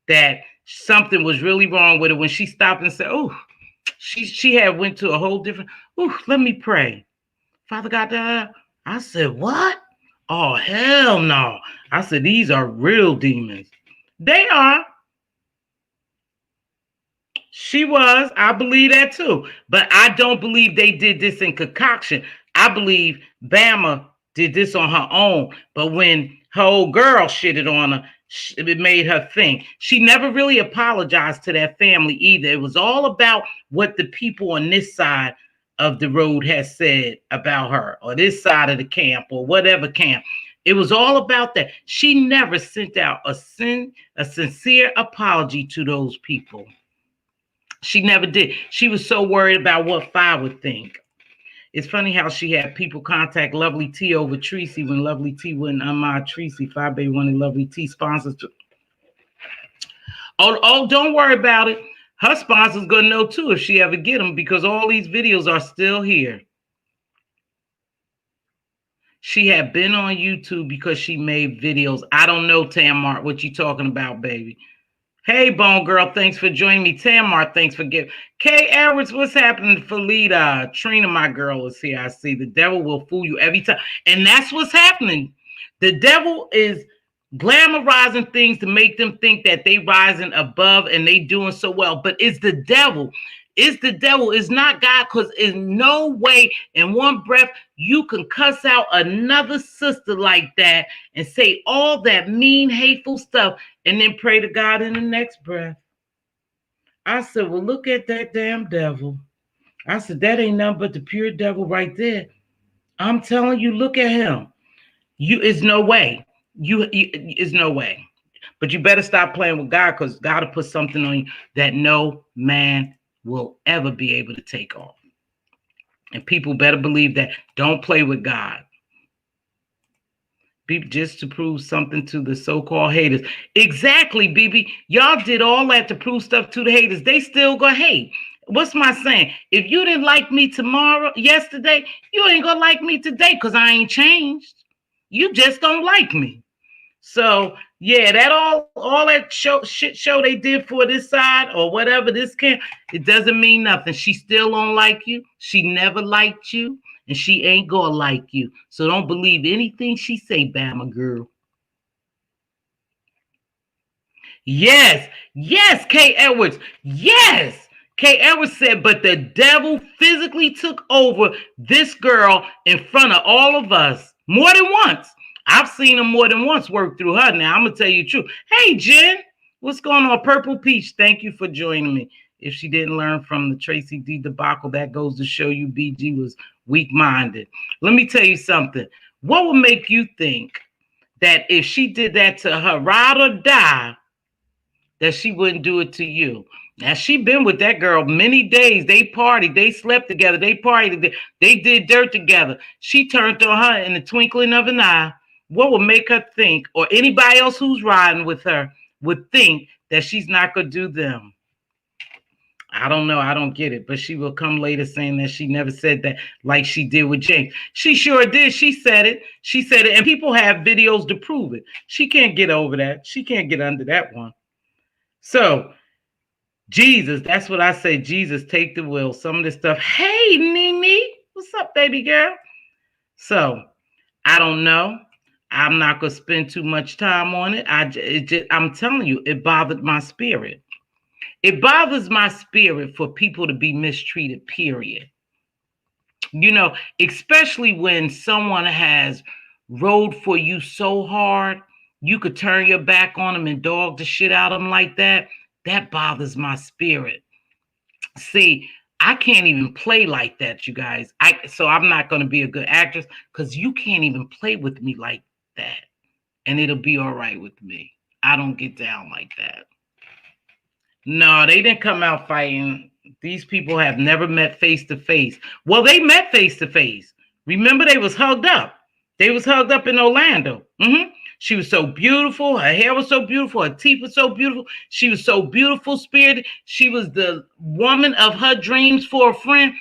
that something was really wrong with her. When she stopped and said, "Oh, she had went to a whole different. Oh, let me pray, Father God." I said, "What? Oh, hell no!" I said, "These are real demons. They are." She was. I believe that too. But I don't believe they did this in concoction. I believe Bama did this on her own. But when her old girl shitted on her, it made her think. She never really apologized to that family either. It was all about what the people on this side of the road had said about her, or this side of the camp, or whatever camp. It was all about that. She never sent out a sincere apology to those people. She never did. She was so worried about what Fi would think. It's funny how she had people contact Lovely T over Tracy when Lovely T wouldn't unmod Tracy. Fi Baby wanted Lovely T sponsors. Oh, don't worry about it. Her sponsor's gonna know too if she ever get them, because all these videos are still here. She had been on YouTube because she made videos. I don't know, Tamar, what you talking about, baby. Hey, Bone Girl, thanks for joining me. Tamar, thanks for giving. Kay Edwards, what's happening? Felita, Trina, my girl, is here. I see. The devil will fool you every time. And that's what's happening. The devil is glamorizing things to make them think that they rising above and they doing so well. But it's the devil. It's the devil. It's not God, because in no way in one breath you can cuss out another sister like that and say all that mean, hateful stuff and then pray to God in the next breath. I said, well, look at that damn devil. I said, that ain't nothing but the pure devil right there. I'm telling you, look at him. It's no way. It's no way. But you better stop playing with God, because God will put something on you that no man will ever be able to take off. And people better believe that. Don't play with God. Just to prove something to the so-called haters. Exactly, BB. Y'all did all that to prove stuff to the haters. They still gonna hate. What's my saying? If you didn't like me yesterday, you ain't gonna like me today, because I ain't changed. You just don't like me. So yeah, that all that shit show they did for this side or whatever, this camp, it doesn't mean nothing. She still don't like you. She never liked you, and she ain't gonna like you. So don't believe anything she say, Bama girl. Yes, Kay Edwards. Yes. Kay Edwards said, but the devil physically took over this girl in front of all of us more than once. I've seen him more than once work through her. Now, I'm going to tell you the truth. Hey, Jen, what's going on? Purple Peach, thank you for joining me. If she didn't learn from the Tracy D debacle, that goes to show you BG was weak-minded. Let me tell you something. What would make you think that if she did that to her ride or die, that she wouldn't do it to you? Now, she been with that girl many days. They partied. They slept together. They partied. They did dirt together. She turned on her in the twinkling of an eye. What would make her think, or anybody else who's riding with her would think, that she's not going to do them? I don't know. I don't get it. But she will come later saying that she never said that, like she did with James. She sure did. She said it. She said it. And people have videos to prove it. She can't get over that. She can't get under that one. So, Jesus, that's what I say. Jesus, take the wheel. Some of this stuff. Hey, Nene. What's up, baby girl? So I don't know. I'm not gonna spend too much time on it. I'm telling you, it bothered my spirit. It bothers my spirit for people to be mistreated, period. Especially when someone has rode for you so hard, you could turn your back on them and dog the shit out of them like that. That bothers my spirit. See, I can't even play like that, you guys. So I'm not going to be a good actress because you can't even play with me like that. And it'll be all right with me. I don't get down like that. No, they didn't come out fighting. These people have never met face to face. Well, they met face to face. Remember, they was hugged up. They was hugged up in Orlando. She was so beautiful. Her hair was so beautiful. Her teeth were so beautiful. She was so beautiful spirited. She was the woman of her dreams for a friend.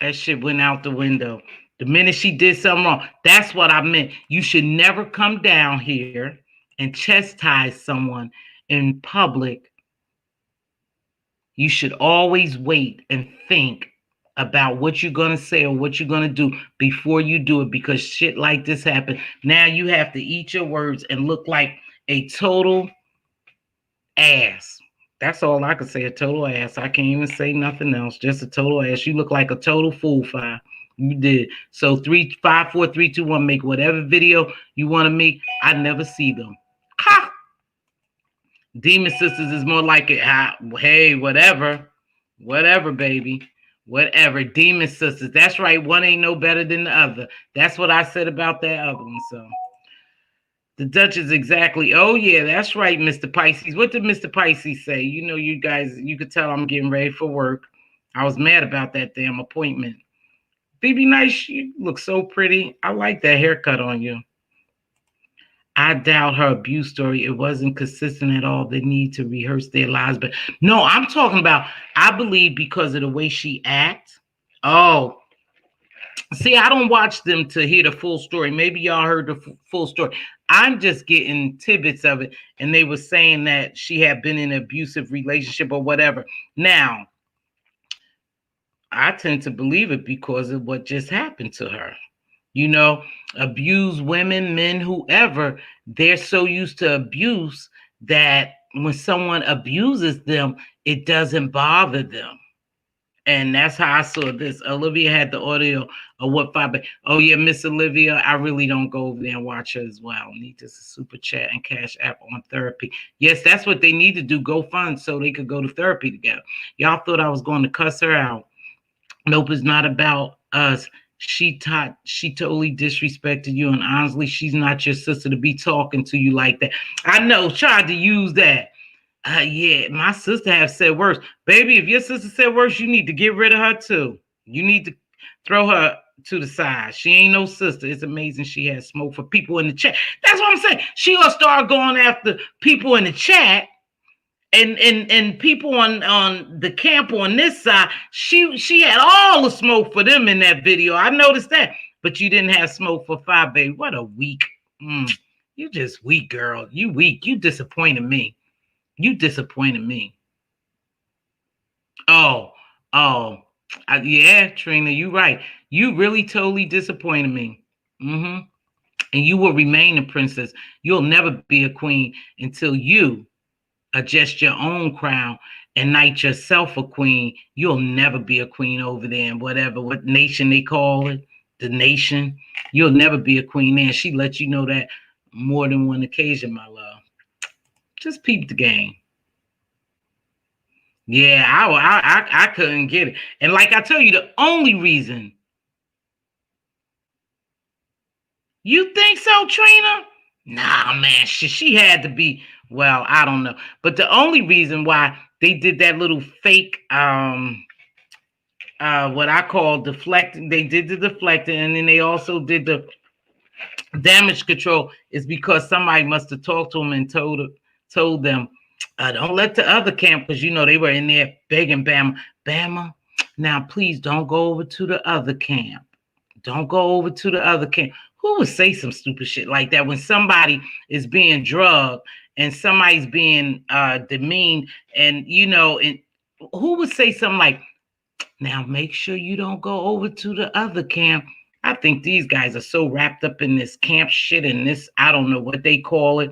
That shit went out the window. The minute she did something wrong. That's what I meant. You should never come down here and chastise someone in public. You should always wait and think about what you're going to say or what you're going to do before you do it, because shit like this happened. Now you have to eat your words and look like a total ass. That's all I can say, a total ass. I can't even say nothing else. Just a total ass. You look like a total fool, Fi. You did. So 3, 5, 4, 3, 2, 1, make whatever video you want to make. I never see them. Ha! Demon Sisters is more like it. Hey, whatever. Whatever, baby. Whatever. Demon Sisters. That's right. One ain't no better than the other. That's what I said about that other one. So the Duchess exactly. Oh, yeah, that's right, Mr. Pisces. What did Mr. Pisces say? You guys, you could tell I'm getting ready for work. I was mad about that damn appointment. BB Nice, you look so pretty. I like that haircut on you. I doubt her abuse story. It wasn't consistent at all. They need to rehearse their lives. But no, I'm talking about, I believe because of the way she acts. Oh, see, I don't watch them to hear the full story. Maybe y'all heard the full story. I'm just getting tidbits of it. And they were saying that she had been in an abusive relationship or whatever. Now, I tend to believe it because of what just happened to her. Abused women, men, whoever, they're so used to abuse that when someone abuses them, it doesn't bother them. And that's how I saw this. Olivia had the audio of what five. Oh, yeah, Miss Olivia, I really don't go over there and watch her as well. Need this super chat and cash app on therapy. Yes, that's what they need to do. Go fund so they could go to therapy together. Y'all thought I was going to cuss her out. Nope, it's not about us. She totally disrespected you, and honestly, she's not your sister to be talking to you like that. I know, tried to use that. Yeah, my sister have said worse. Baby, if your sister said worse, you need to get rid of her too. You need to throw her to the side. She ain't no sister. It's amazing she has smoke for people in the chat. That's what I'm saying. She gonna start going after people in the chat. And people on the camp on this side, she had all the smoke for them in that video. I noticed that, but you didn't have smoke for Five, baby. What a weak. You just weak, girl. You weak. You disappointed me. You disappointed me. Yeah, Trina, you right. You really totally disappointed me. And you will remain a princess. You'll never be a queen until you adjust your own crown and knight yourself a queen. You'll never be a queen over there in what nation they call it, the nation. You'll never be a queen there. She let you know that more than one occasion, my love. Just peep the game. Yeah, I couldn't get it. And like I tell you, the only reason. You think so, Trina? Nah, man, she had to be. Well, I don't know. But the only reason why they did that little fake, what I call deflecting, they did the deflecting, and then they also did the damage control, is because somebody must have talked to them and told them, don't let the other camp, because they were in there begging Bama, now please don't go over to the other camp. Don't go over to the other camp. Who would say some stupid shit like that when somebody is being drugged and somebody's being demeaned, and and who would say something like, Now make sure you don't go over to the other camp. I think these guys are so wrapped up in this camp shit and this, I don't know what they call it,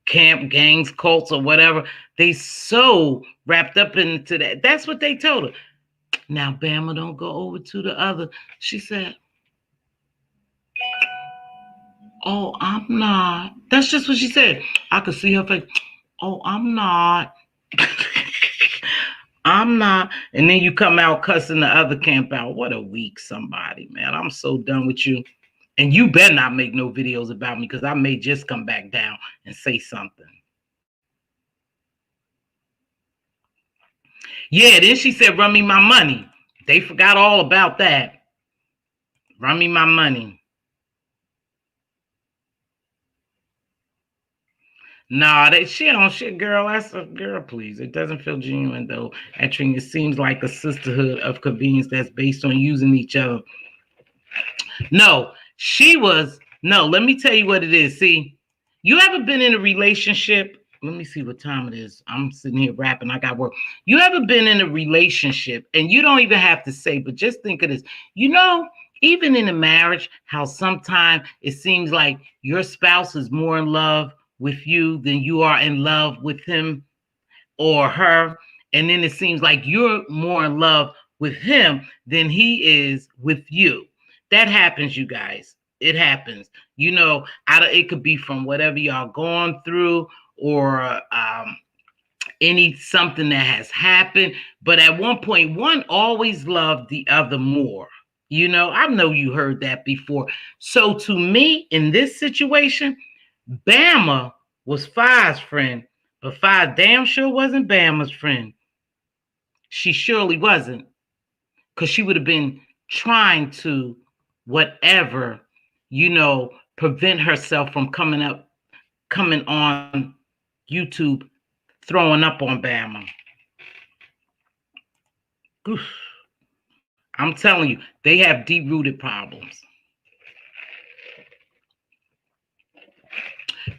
camp gangs, cults, or whatever. They so wrapped up into that. That's what they told her. Now, Bama, don't go over to the other. She said, oh, I'm not. That's just what she said. I could see her face. Oh, I'm not. I'm not. And then you come out cussing the other camp out. What a weak somebody, man. I'm so done with you. And you better not make no videos about me because I may just come back down and say something. Yeah, then she said, run me my money. They forgot all about that. Run me my money. Nah, that she don't shit, girl. That's a girl, please. It doesn't feel genuine though. Actually, it seems like a sisterhood of convenience that's based on using each other. No, let me tell you what it is. See, you ever been in a relationship? Let me see what time it is. I'm sitting here rapping. I got work. You ever been in a relationship and you don't even have to say, but just think of this. You know, even in a marriage, how sometimes it seems like your spouse is more in love with you than you are in love with him or her. And then it seems like you're more in love with him than he is with you. That happens, you guys. It happens. You know, it could be from whatever y'all going through or any something that has happened. But at one point, one always loved the other more. You know, I know you heard that before. So to me, in this situation, Bama was Fi's friend, but Fi damn sure wasn't Bama's friend. She surely wasn't, because she would have been trying to whatever, prevent herself from coming on YouTube throwing up on Bama. Oof. I'm telling you, they have deep-rooted problems.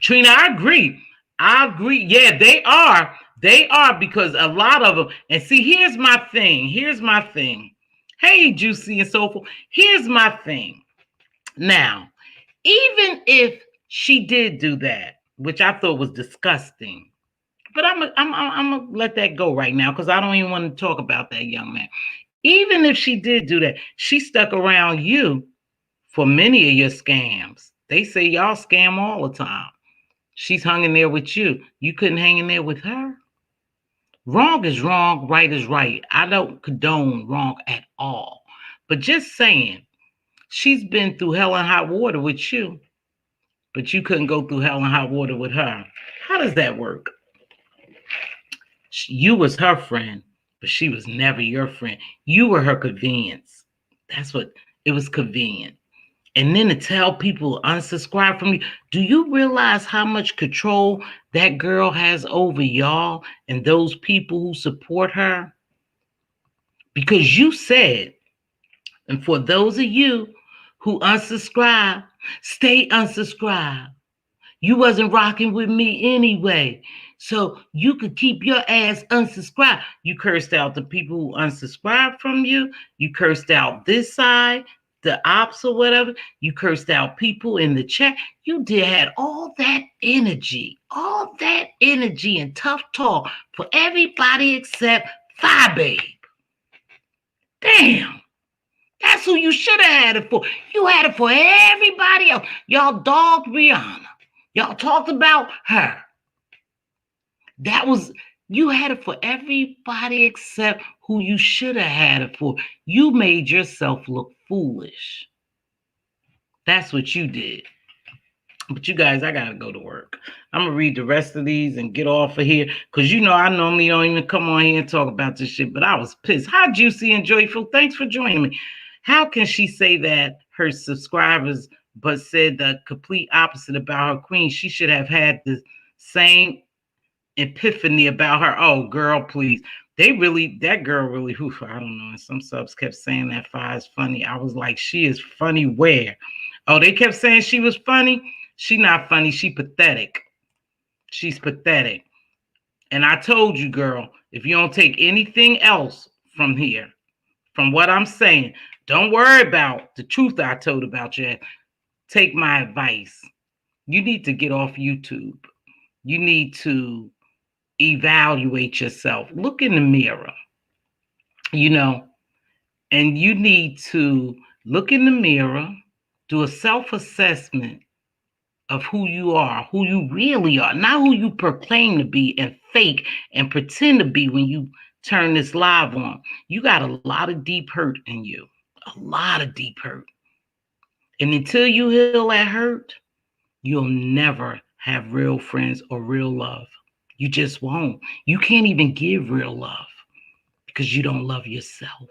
Trina, I agree. Yeah, they are. They are, because a lot of them, and see, here's my thing. Hey, Juicy and so forth. Here's my thing. Now, even if she did do that, which I thought was disgusting, but I'm gonna let that go right now because I don't even want to talk about that young man. Even if she did do that, she stuck around you for many of your scams. They say y'all scam all the time. She's hung in there with you. You couldn't hang in there with her. Wrong is wrong, right is right. I don't condone wrong at all. But just saying, she's been through hell and hot water with you, but you couldn't go through hell and hot water with her. How does that work? You was her friend, but she was never your friend. You were her convenience. That's what it was, convenient. And then to tell people unsubscribe from you. Do you realize how much control that girl has over y'all and those people who support her? Because you said, and for those of you who unsubscribe, stay unsubscribed. You wasn't rocking with me anyway. So you could keep your ass unsubscribed. You cursed out the people who unsubscribed from you. You cursed out this side, the ops or whatever. You cursed out people in the chat. You had all that energy and tough talk for everybody except Fi Babe. Damn. That's who you should have had it for. You had it for everybody else. Y'all dogged Rihanna. Y'all talked about her. You had it for everybody except who you should have had it for. You made yourself look foolish. That's what you did. But you guys, I gotta go to work. I'm gonna read the rest of these and get off of here. Because I normally don't even come on here and talk about this shit. But I was pissed. Hi, Juicy and Joyful. Thanks for joining me. How can she say that her subscribers but said the complete opposite about her queen? She should have had the same epiphany about her. Oh, girl, please. That girl really, I don't know. And some subs kept saying that Fi is funny. I was like, she is funny where? Oh, they kept saying she was funny? She not funny. She pathetic. She's pathetic. And I told you, girl, if you don't take anything else from here, from what I'm saying. Don't worry about the truth I told about you. Take my advice. You need to get off YouTube. You need to evaluate yourself. Look in the mirror, you know, and you need to look in the mirror, do a self assessment of who you are, who you really are, not who you proclaim to be and fake and pretend to be when you turn this live on. You got a lot of deep hurt in you, a lot of deep hurt. And until you heal that hurt, you'll never have real friends or real love. You just won't. You can't even give real love because you don't love yourself.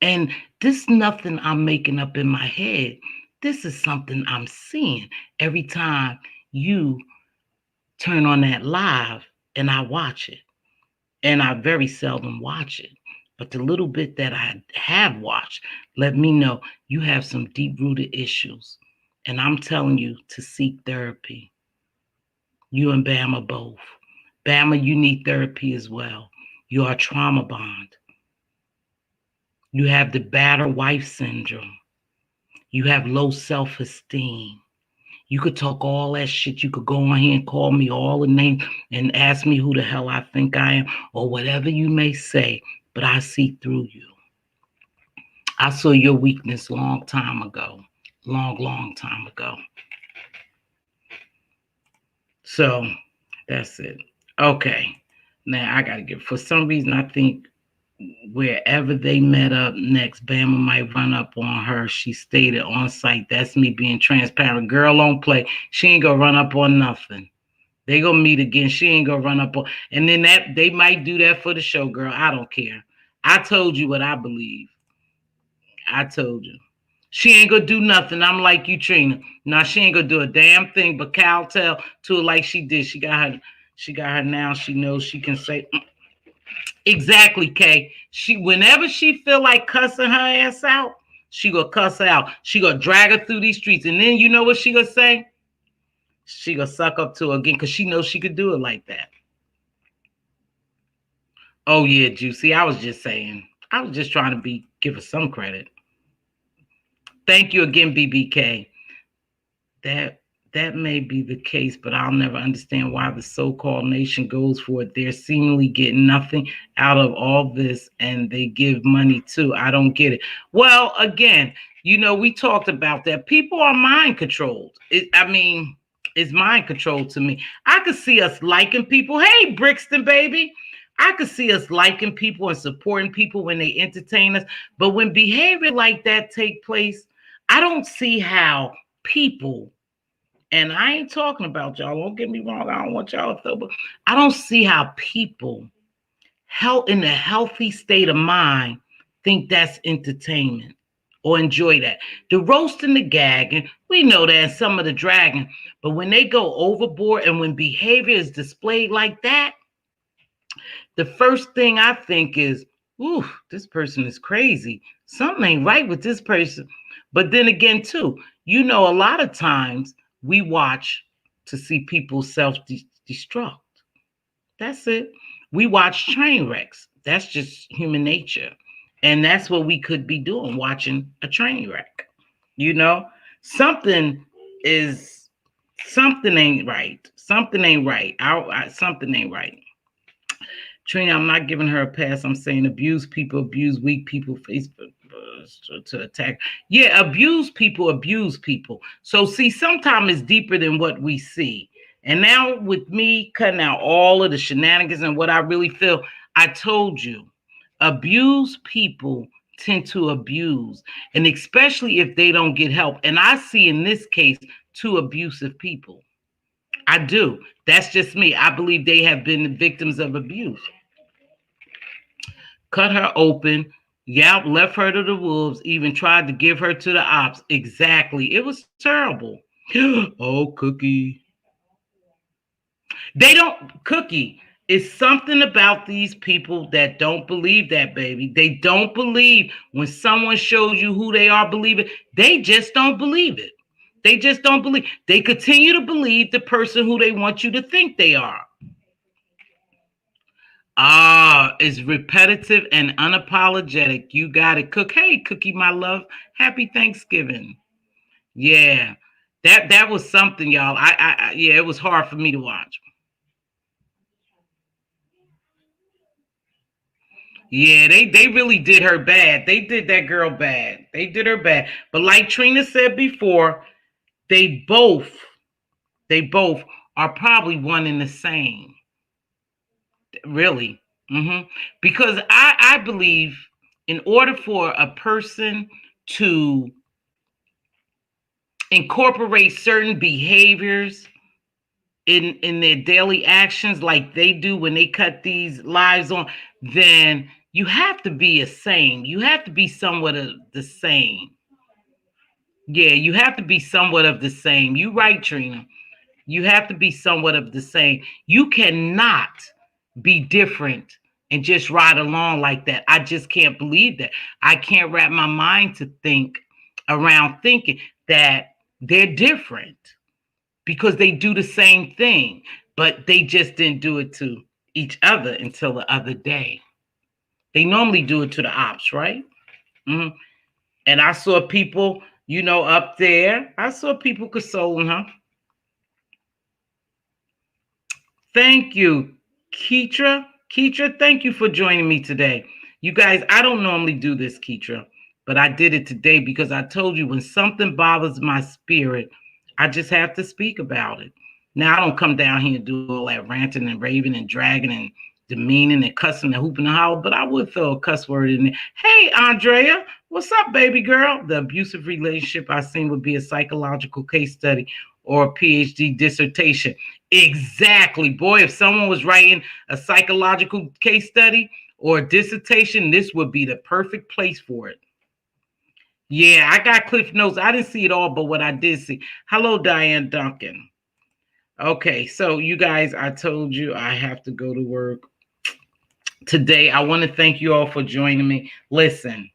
And this is nothing I'm making up in my head. This is something I'm seeing every time you turn on that live and I watch it. And I very seldom watch it. But the little bit that I have watched let me know you have some deep-rooted issues. And I'm telling you to seek therapy. You and Bama both. Bama, you need therapy as well. You are trauma bond. You have the battered wife syndrome. You have low self-esteem. You could talk all that shit. You could go on here and call me all the names and ask me who the hell I think I am or whatever you may say, but I see through you. I saw your weakness long time ago. Long time ago. So that's it. Okay. Now I got to get, for some reason, I think wherever they met up next, Bama might run up on her. She stated on site. That's me being transparent. Girl don't play. She ain't gonna run up on nothing. They gonna meet again. She ain't gonna run up on. And then that they might do that for the show, girl. I don't care. I told you what I believe. I told you. She ain't gonna do nothing. I'm like you, Trina. Nah, she ain't gonna do a damn thing but kowtow to her like she did. She got her now. She knows she can say exactly, Kay. She whenever she feel like cussing her ass out, she gonna cuss her out. She gonna drag her through these streets. And then you know what she gonna say? She gonna suck up to her again because she knows she could do it like that. Oh yeah, Juicy. I was just saying. I was just trying to give her some credit. Thank you again, BBK. That may be the case, but I'll never understand why the so-called nation goes for it. They're seemingly getting nothing out of all this, and they give money too. I don't get it. Well, again, we talked about that. People are mind controlled. It's mind controlled to me. I could see us liking people. Hey, Brixton, baby. I could see us liking people and supporting people when they entertain us. But when behavior like that take place, I don't see how people, and I ain't talking about y'all, don't get me wrong, I don't want y'all to feel, but I don't see how people in a healthy state of mind think that's entertainment or enjoy that. The roasting, the gagging, we know that, and some of the dragging, but when they go overboard and when behavior is displayed like that, the first thing I think is, ooh, this person is crazy. Something ain't right with this person. But then again, too, a lot of times we watch to see people self-destruct. That's it. We watch train wrecks. That's just human nature. And that's what we could be doing, watching a train wreck. Something ain't right. Something ain't right. Something ain't right. Trina, I'm not giving her a pass. I'm saying abuse people, abuse weak people, Facebook to attack. Yeah, abuse people. So see, sometimes it's deeper than what we see. And now with me cutting out all of the shenanigans and what I really feel, I told you, abuse people tend to abuse, and especially if they don't get help. And I see in this case 2 abusive people. I do. That's just me. I believe they have been the victims of abuse. Cut her open, left her to the wolves, even tried to give her to the ops. Exactly. It was terrible. Oh, Cookie. They don't, Cookie. It's something about these people that don't believe that, baby. They don't believe when someone shows you who they are, believe it. They just don't believe it. They just don't believe. They continue to believe the person who they want you to think they are. It's repetitive and unapologetic. You got it, Cook. Hey, Cookie, my love. Happy Thanksgiving. Yeah, that was something, y'all. Yeah, it was hard for me to watch. Yeah, they really did her bad. They did that girl bad. They did her bad. But like Trina said before, they both they both are probably one and the same. Really. Because I believe in order for a person to incorporate certain behaviors in their daily actions like they do when they cut these lives on, then you have to be a same. You have to be somewhat of the same. Yeah, you have to be somewhat of the same. You right, Trina. You have to be somewhat of the same. You cannot be different and just ride along like that. I just can't believe that. I can't wrap my mind to think around thinking that they're different because they do the same thing, but they just didn't do it to each other until the other day. They normally do it to the ops, right? hmm And I saw people, up there. I saw people consoling her. Thank you, Keitra. Keitra, thank you for joining me today. You guys, I don't normally do this, Keitra, but I did it today because I told you when something bothers my spirit, I just have to speak about it. Now, I don't come down here and do all that ranting and raving and dragging and demeaning and cussing and hooping and hollering, but I would throw a cuss word in there. Hey, Andrea, what's up, baby girl? The abusive relationship I seen would be a psychological case study or a PhD dissertation. Exactly. Boy, if someone was writing a psychological case study or a dissertation, this would be the perfect place for it. Yeah, I got Cliff Notes. I didn't see it all, but what I did see. Hello, Diane Duncan. Okay, so you guys, I told you I have to go to work today. I want to thank you all for joining me. Listen,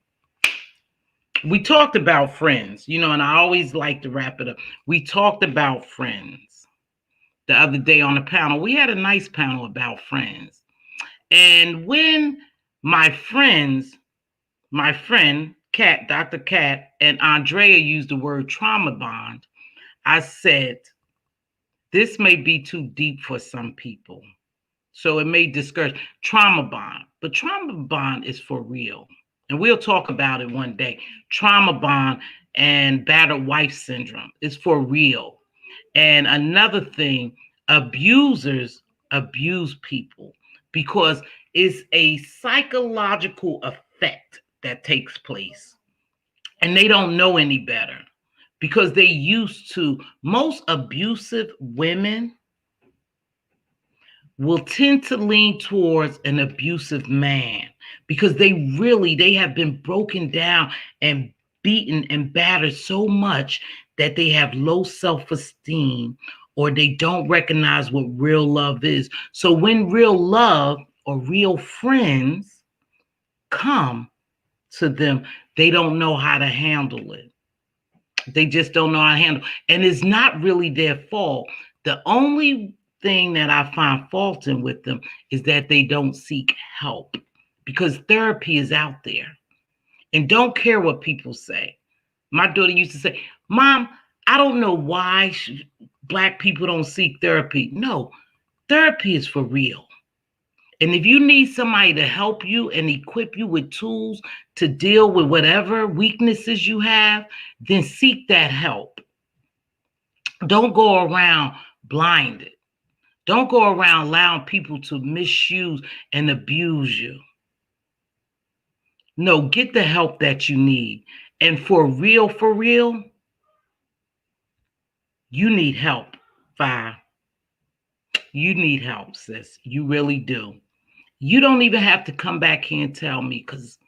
we talked about friends, and I always like to wrap it up. We talked about friends the other day on the panel. We had a nice panel about friends. And when my friend, Kat, Dr. Kat, and Andrea used the word trauma bond, I said, this may be too deep for some people. So it may discourage trauma bond. But trauma bond is for real. And we'll talk about it one day. Trauma bond and battered wife syndrome is for real. And another thing, abusers abuse people because it's a psychological effect that takes place. And they don't know any better because they used to, most abusive women will tend to lean towards an abusive man because they have been broken down and beaten and battered so much that they have low self-esteem or they don't recognize what real love is. So when real love or real friends come to them, they don't know how to handle it. They just don't know how to handle it. And it's not really their fault. The only thing that I find faulting with them is that they don't seek help because therapy is out there and don't care what people say. My daughter used to say, Mom, I don't know why Black people don't seek therapy. No, therapy is for real. And if you need somebody to help you and equip you with tools to deal with whatever weaknesses you have, then seek that help. Don't go around blinded. Don't go around allowing people to misuse and abuse you. No, get the help that you need. And for real, you need help, Fi. You need help, sis. You really do. You don't even have to come back here and tell me because,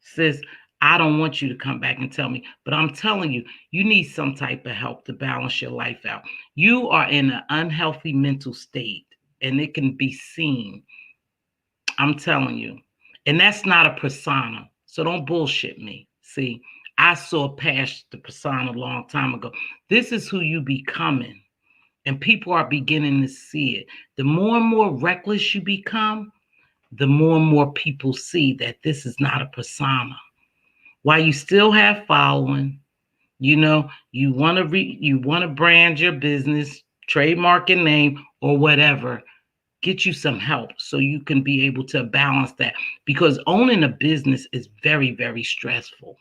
sis, I don't want you to come back and tell me. But I'm telling you, you need some type of help to balance your life out. You are in an unhealthy mental state, and it can be seen. I'm telling you. And that's not a persona. So don't bullshit me. See, I saw past the persona a long time ago. This is who you becoming. And people are beginning to see it. The more and more reckless you become, the more and more people see that this is not a persona. While you still have following, you know, you want to brand your business, trademark your name or whatever, get you some help so you can be able to balance that, because owning a business is very, very stressful.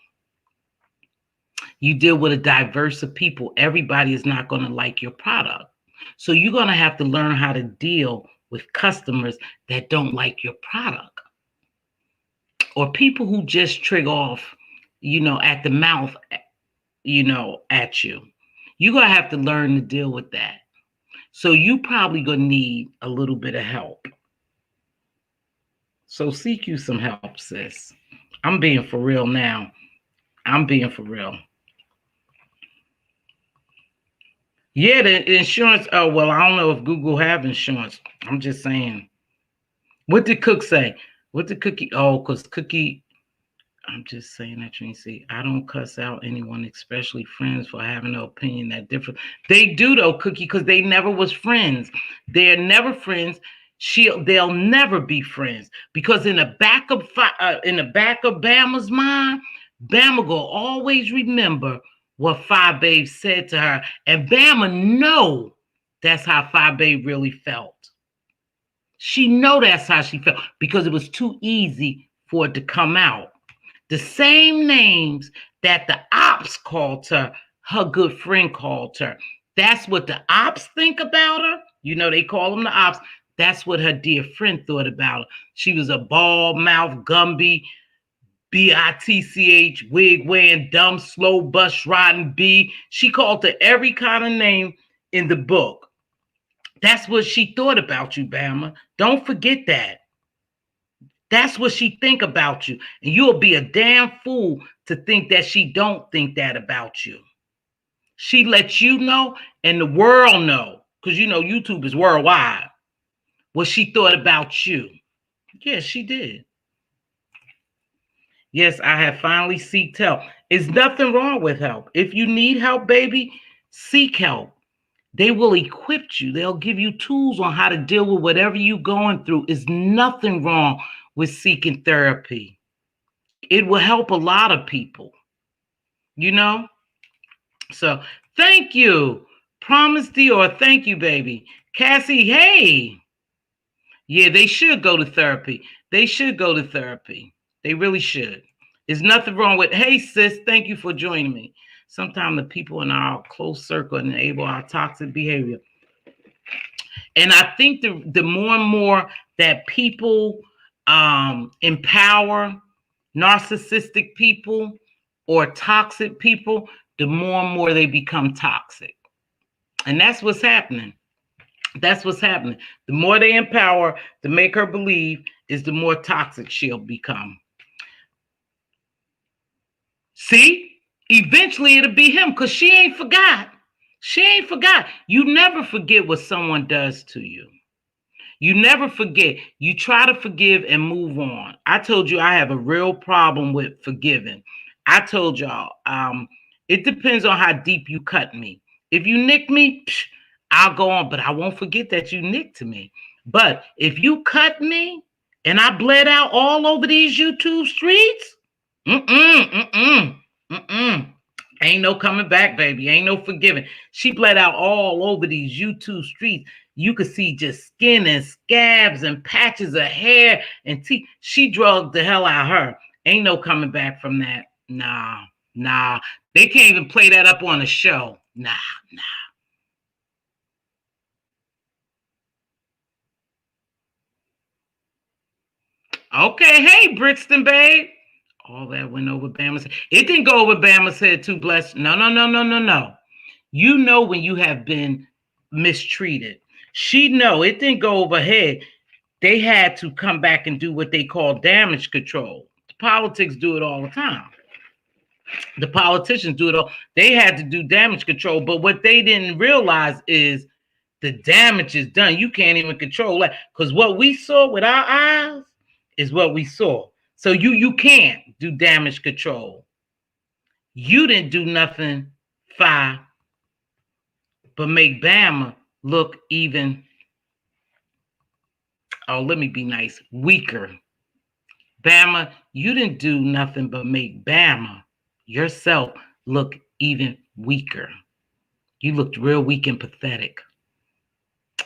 You deal with a diverse of people. Everybody is not going to like your product. So you're going to have to learn how to deal with customers that don't like your product, or people who just trigger off, at the mouth, at you. You're going to have to learn to deal with that. So you probably going to need a little bit of help. So seek you some help, sis. I'm being for real now. I'm being for real. Yeah, the insurance. Oh, well, I don't know if Google have insurance. I'm just saying. What did Cook say? What did Cookie? Oh, because Cookie, I'm just saying that you see. I don't cuss out anyone, especially friends, for having an opinion that different. They do though, Cookie, because they never was friends. They're never friends. They'll never be friends, because in the back of Bama's mind, Bama will always remember what Phi Babe said to her, and Bama know that's how Phi Babe really felt. She know that's how she felt, because it was too easy for it to come out. The same names that the ops called her good friend called her. That's what the ops think about her. They call them the ops. That's what her dear friend thought about her. She was a bald mouth, Gumby, bitch, wig wearing, dumb, slow bus riding B. She called her every kind of name in the book. That's what she thought about you, Bama. Don't forget that. That's what she think about you. And you'll be a damn fool to think that she don't think that about you. She lets you know and the world know, because YouTube is worldwide, what she thought about you. Yes, she did. Yes, I have finally seeked help. There's nothing wrong with help. If you need help, baby, seek help. They will equip you. They'll give you tools on how to deal with whatever you're going through. There's nothing wrong with seeking therapy. It will help a lot of people, So thank you. Promise Dior. Thank you, baby. Cassie, hey. Yeah, they should go to therapy. They should go to therapy. They really should. There's nothing wrong with, hey, sis, thank you for joining me. Sometimes the people in our close circle enable our toxic behavior. And I think the more and more that people empower narcissistic people or toxic people, the more and more they become toxic. And that's what's happening. That's what's happening. The more they empower to make her believe, is the more toxic she'll become. See? Eventually it'll be him, because she ain't forgot. She ain't forgot. You never forget what someone does to you. You never forget. You try to forgive and move on. I told you I have a real problem with forgiving. I told y'all, it depends on how deep you cut me. If you nick me, I'll go on, but I won't forget that you nicked me. But if you cut me and I bled out all over these YouTube streets, ain't no coming back, baby. Ain't no forgiving. She bled out all over these YouTube streets. You could see just skin and scabs and patches of hair and teeth. She drugged the hell out of her. Ain't no coming back from that. Nah. They can't even play that up on a show. Nah. Okay, hey, Brixton, babe. All that went over Bama's head. It didn't go over Bama's head too, blessed. No. You know when you have been mistreated. She know it didn't go over her head. They had to come back and do what they call damage control. The politics do it all the time. The politicians do it all. They had to do damage control, but what they didn't realize is the damage is done. You can't even control that, because what we saw with our eyes is what we saw. So you can't do damage control. You didn't do nothing, Phi, but make Bama look even. oh, let me be nice, weaker. Bama, you didn't do nothing but make Bama yourself look even weaker. You looked real weak and pathetic,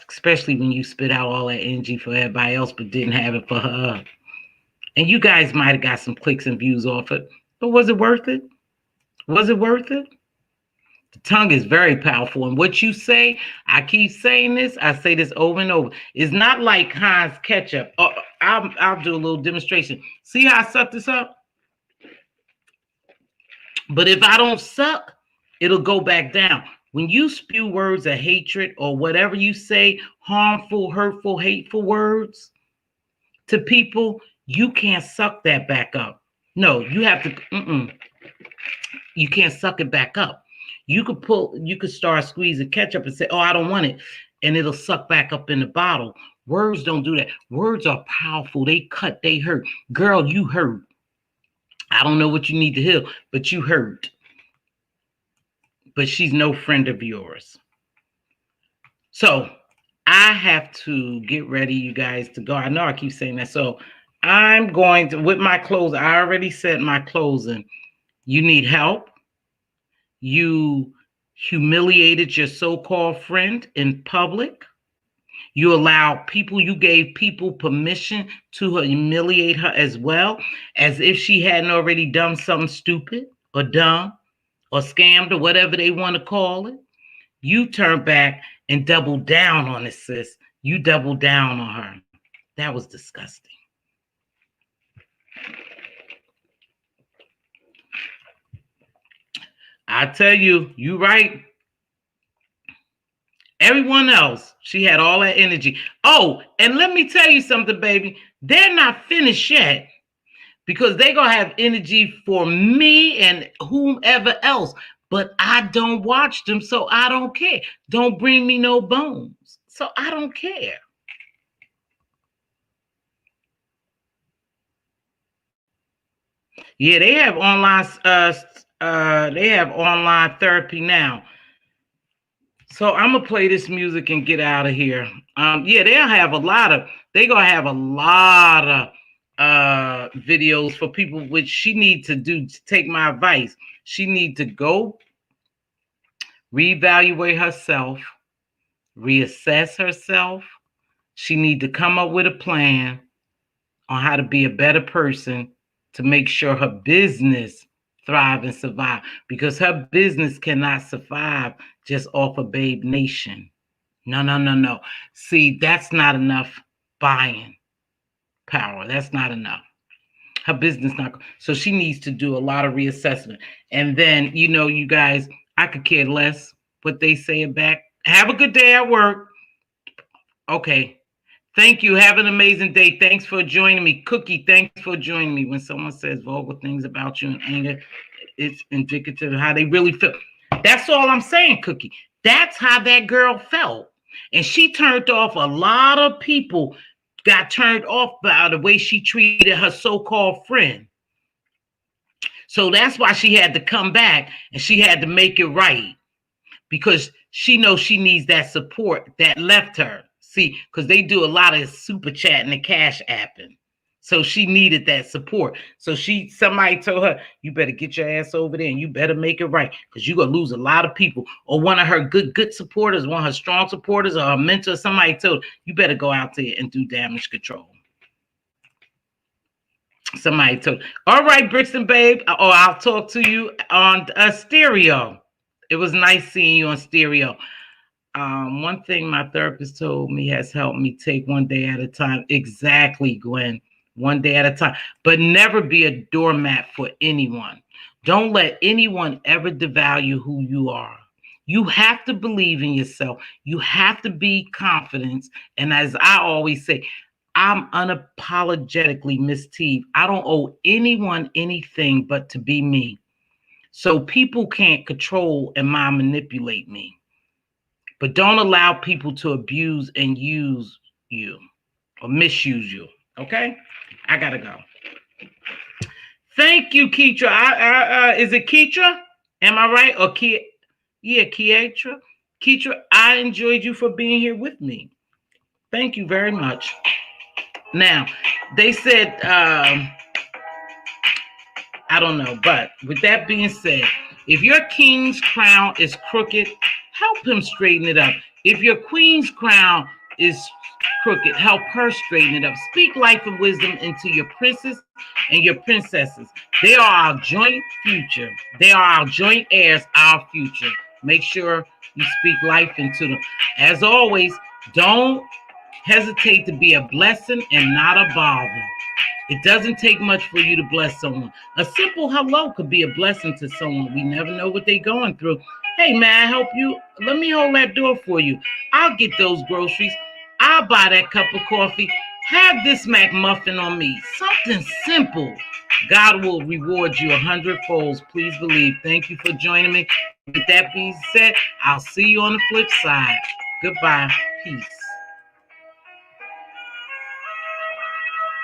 especially when you spit out all that energy for everybody else but didn't have it for her. And you guys might have got some clicks and views off it, but was it worth it? Was it worth it? The tongue is very powerful. And what you say, I keep saying this, I say this over and over. It's not like Heinz ketchup. Oh, I'll do a little demonstration. See how I suck this up? But if I don't suck, it'll go back down. When you spew words of hatred or whatever you say, harmful, hurtful, hateful words to people, you can't suck that back up. No, you have to, you can't suck it back up. You could start squeezing ketchup and say, oh, I don't want it. And it'll suck back up in the bottle. Words don't do that. Words are powerful. They cut, they hurt. Girl, you hurt. I don't know what you need to heal, but you hurt. But she's no friend of yours. So I have to get ready, you guys, to go. I know I keep saying that. So I'm going to, with my closing, I already said my closing. You need help. You humiliated your so-called friend in public. You gave people permission to humiliate her as well, as if she hadn't already done something stupid or dumb or scammed or whatever they want to call it. You turned back and doubled down on it, sis. You doubled down on her. That was disgusting. I tell you, you right. Everyone else, she had all that energy. Oh, and let me tell you something, baby. They're not finished yet because they're going to have energy for me and whomever else. But I don't watch them, so I don't care. Don't bring me no bones. So I don't care. Yeah, they have online therapy now. So I'm gonna play this music and get out of here. Yeah, they're gonna have a lot of videos for people, which she needs to do to take my advice. She needs to go reevaluate herself, reassess herself. She needs to come up with a plan on how to be a better person to make sure her business thrive and survive, because her business cannot survive just off of Babe Nation. No. See, that's not enough buying power. That's not enough. Her business not. So she needs to do a lot of reassessment. And then, you guys, I could care less what they say back. Have a good day at work. Okay. Thank you. Have an amazing day. Thanks for joining me. Cookie, thanks for joining me. When someone says vulgar things about you in anger, it's indicative of how they really feel. That's all I'm saying, Cookie. That's how that girl felt. And she turned off a lot of people, got turned off by the way she treated her so-called friend. So that's why she had to come back and she had to make it right, because she knows she needs that support that left her. See, because they do a lot of super chatting and cash apping. So she needed that support. So somebody told her, you better get your ass over there and you better make it right, because you're going to lose a lot of people. Or one of her good supporters, one of her strong supporters, or her mentor, somebody told her, you better go out there and do damage control. Somebody told her. All right, Brixton, babe. Oh, I'll talk to you on stereo. It was nice seeing you on stereo. One thing my therapist told me has helped me take one day at a time. Exactly, Gwen. One day at a time. But never be a doormat for anyone. Don't let anyone ever devalue who you are. You have to believe in yourself. You have to be confident. And as I always say, I'm unapologetically Mz.Teav. I don't owe anyone anything but to be me. So people can't control and manipulate me. But don't allow people to abuse and use you or misuse you. Okay? I gotta go. Thank you, Keitra. Is it Keitra? Am I right? Or Keitra? Keitra, I enjoyed you for being here with me. Thank you very much. Now, they said, I don't know, but with that being said, if your king's crown is crooked, help him straighten it up. If your queen's crown is crooked, help her straighten it up. Speak life and wisdom into your princes and your princesses. They are our joint future. They are our joint heirs, our future. Make sure you speak life into them. As always, don't hesitate to be a blessing and not a bother. It doesn't take much for you to bless someone. A simple hello could be a blessing to someone. We never know what they're going through. Hey, may I help you? Let me hold that door for you. I'll get those groceries. I'll buy that cup of coffee. Have this McMuffin on me. Something simple. God will reward you 100-fold. Please believe. Thank you for joining me. With that being said, I'll see you on the flip side. Goodbye. Peace.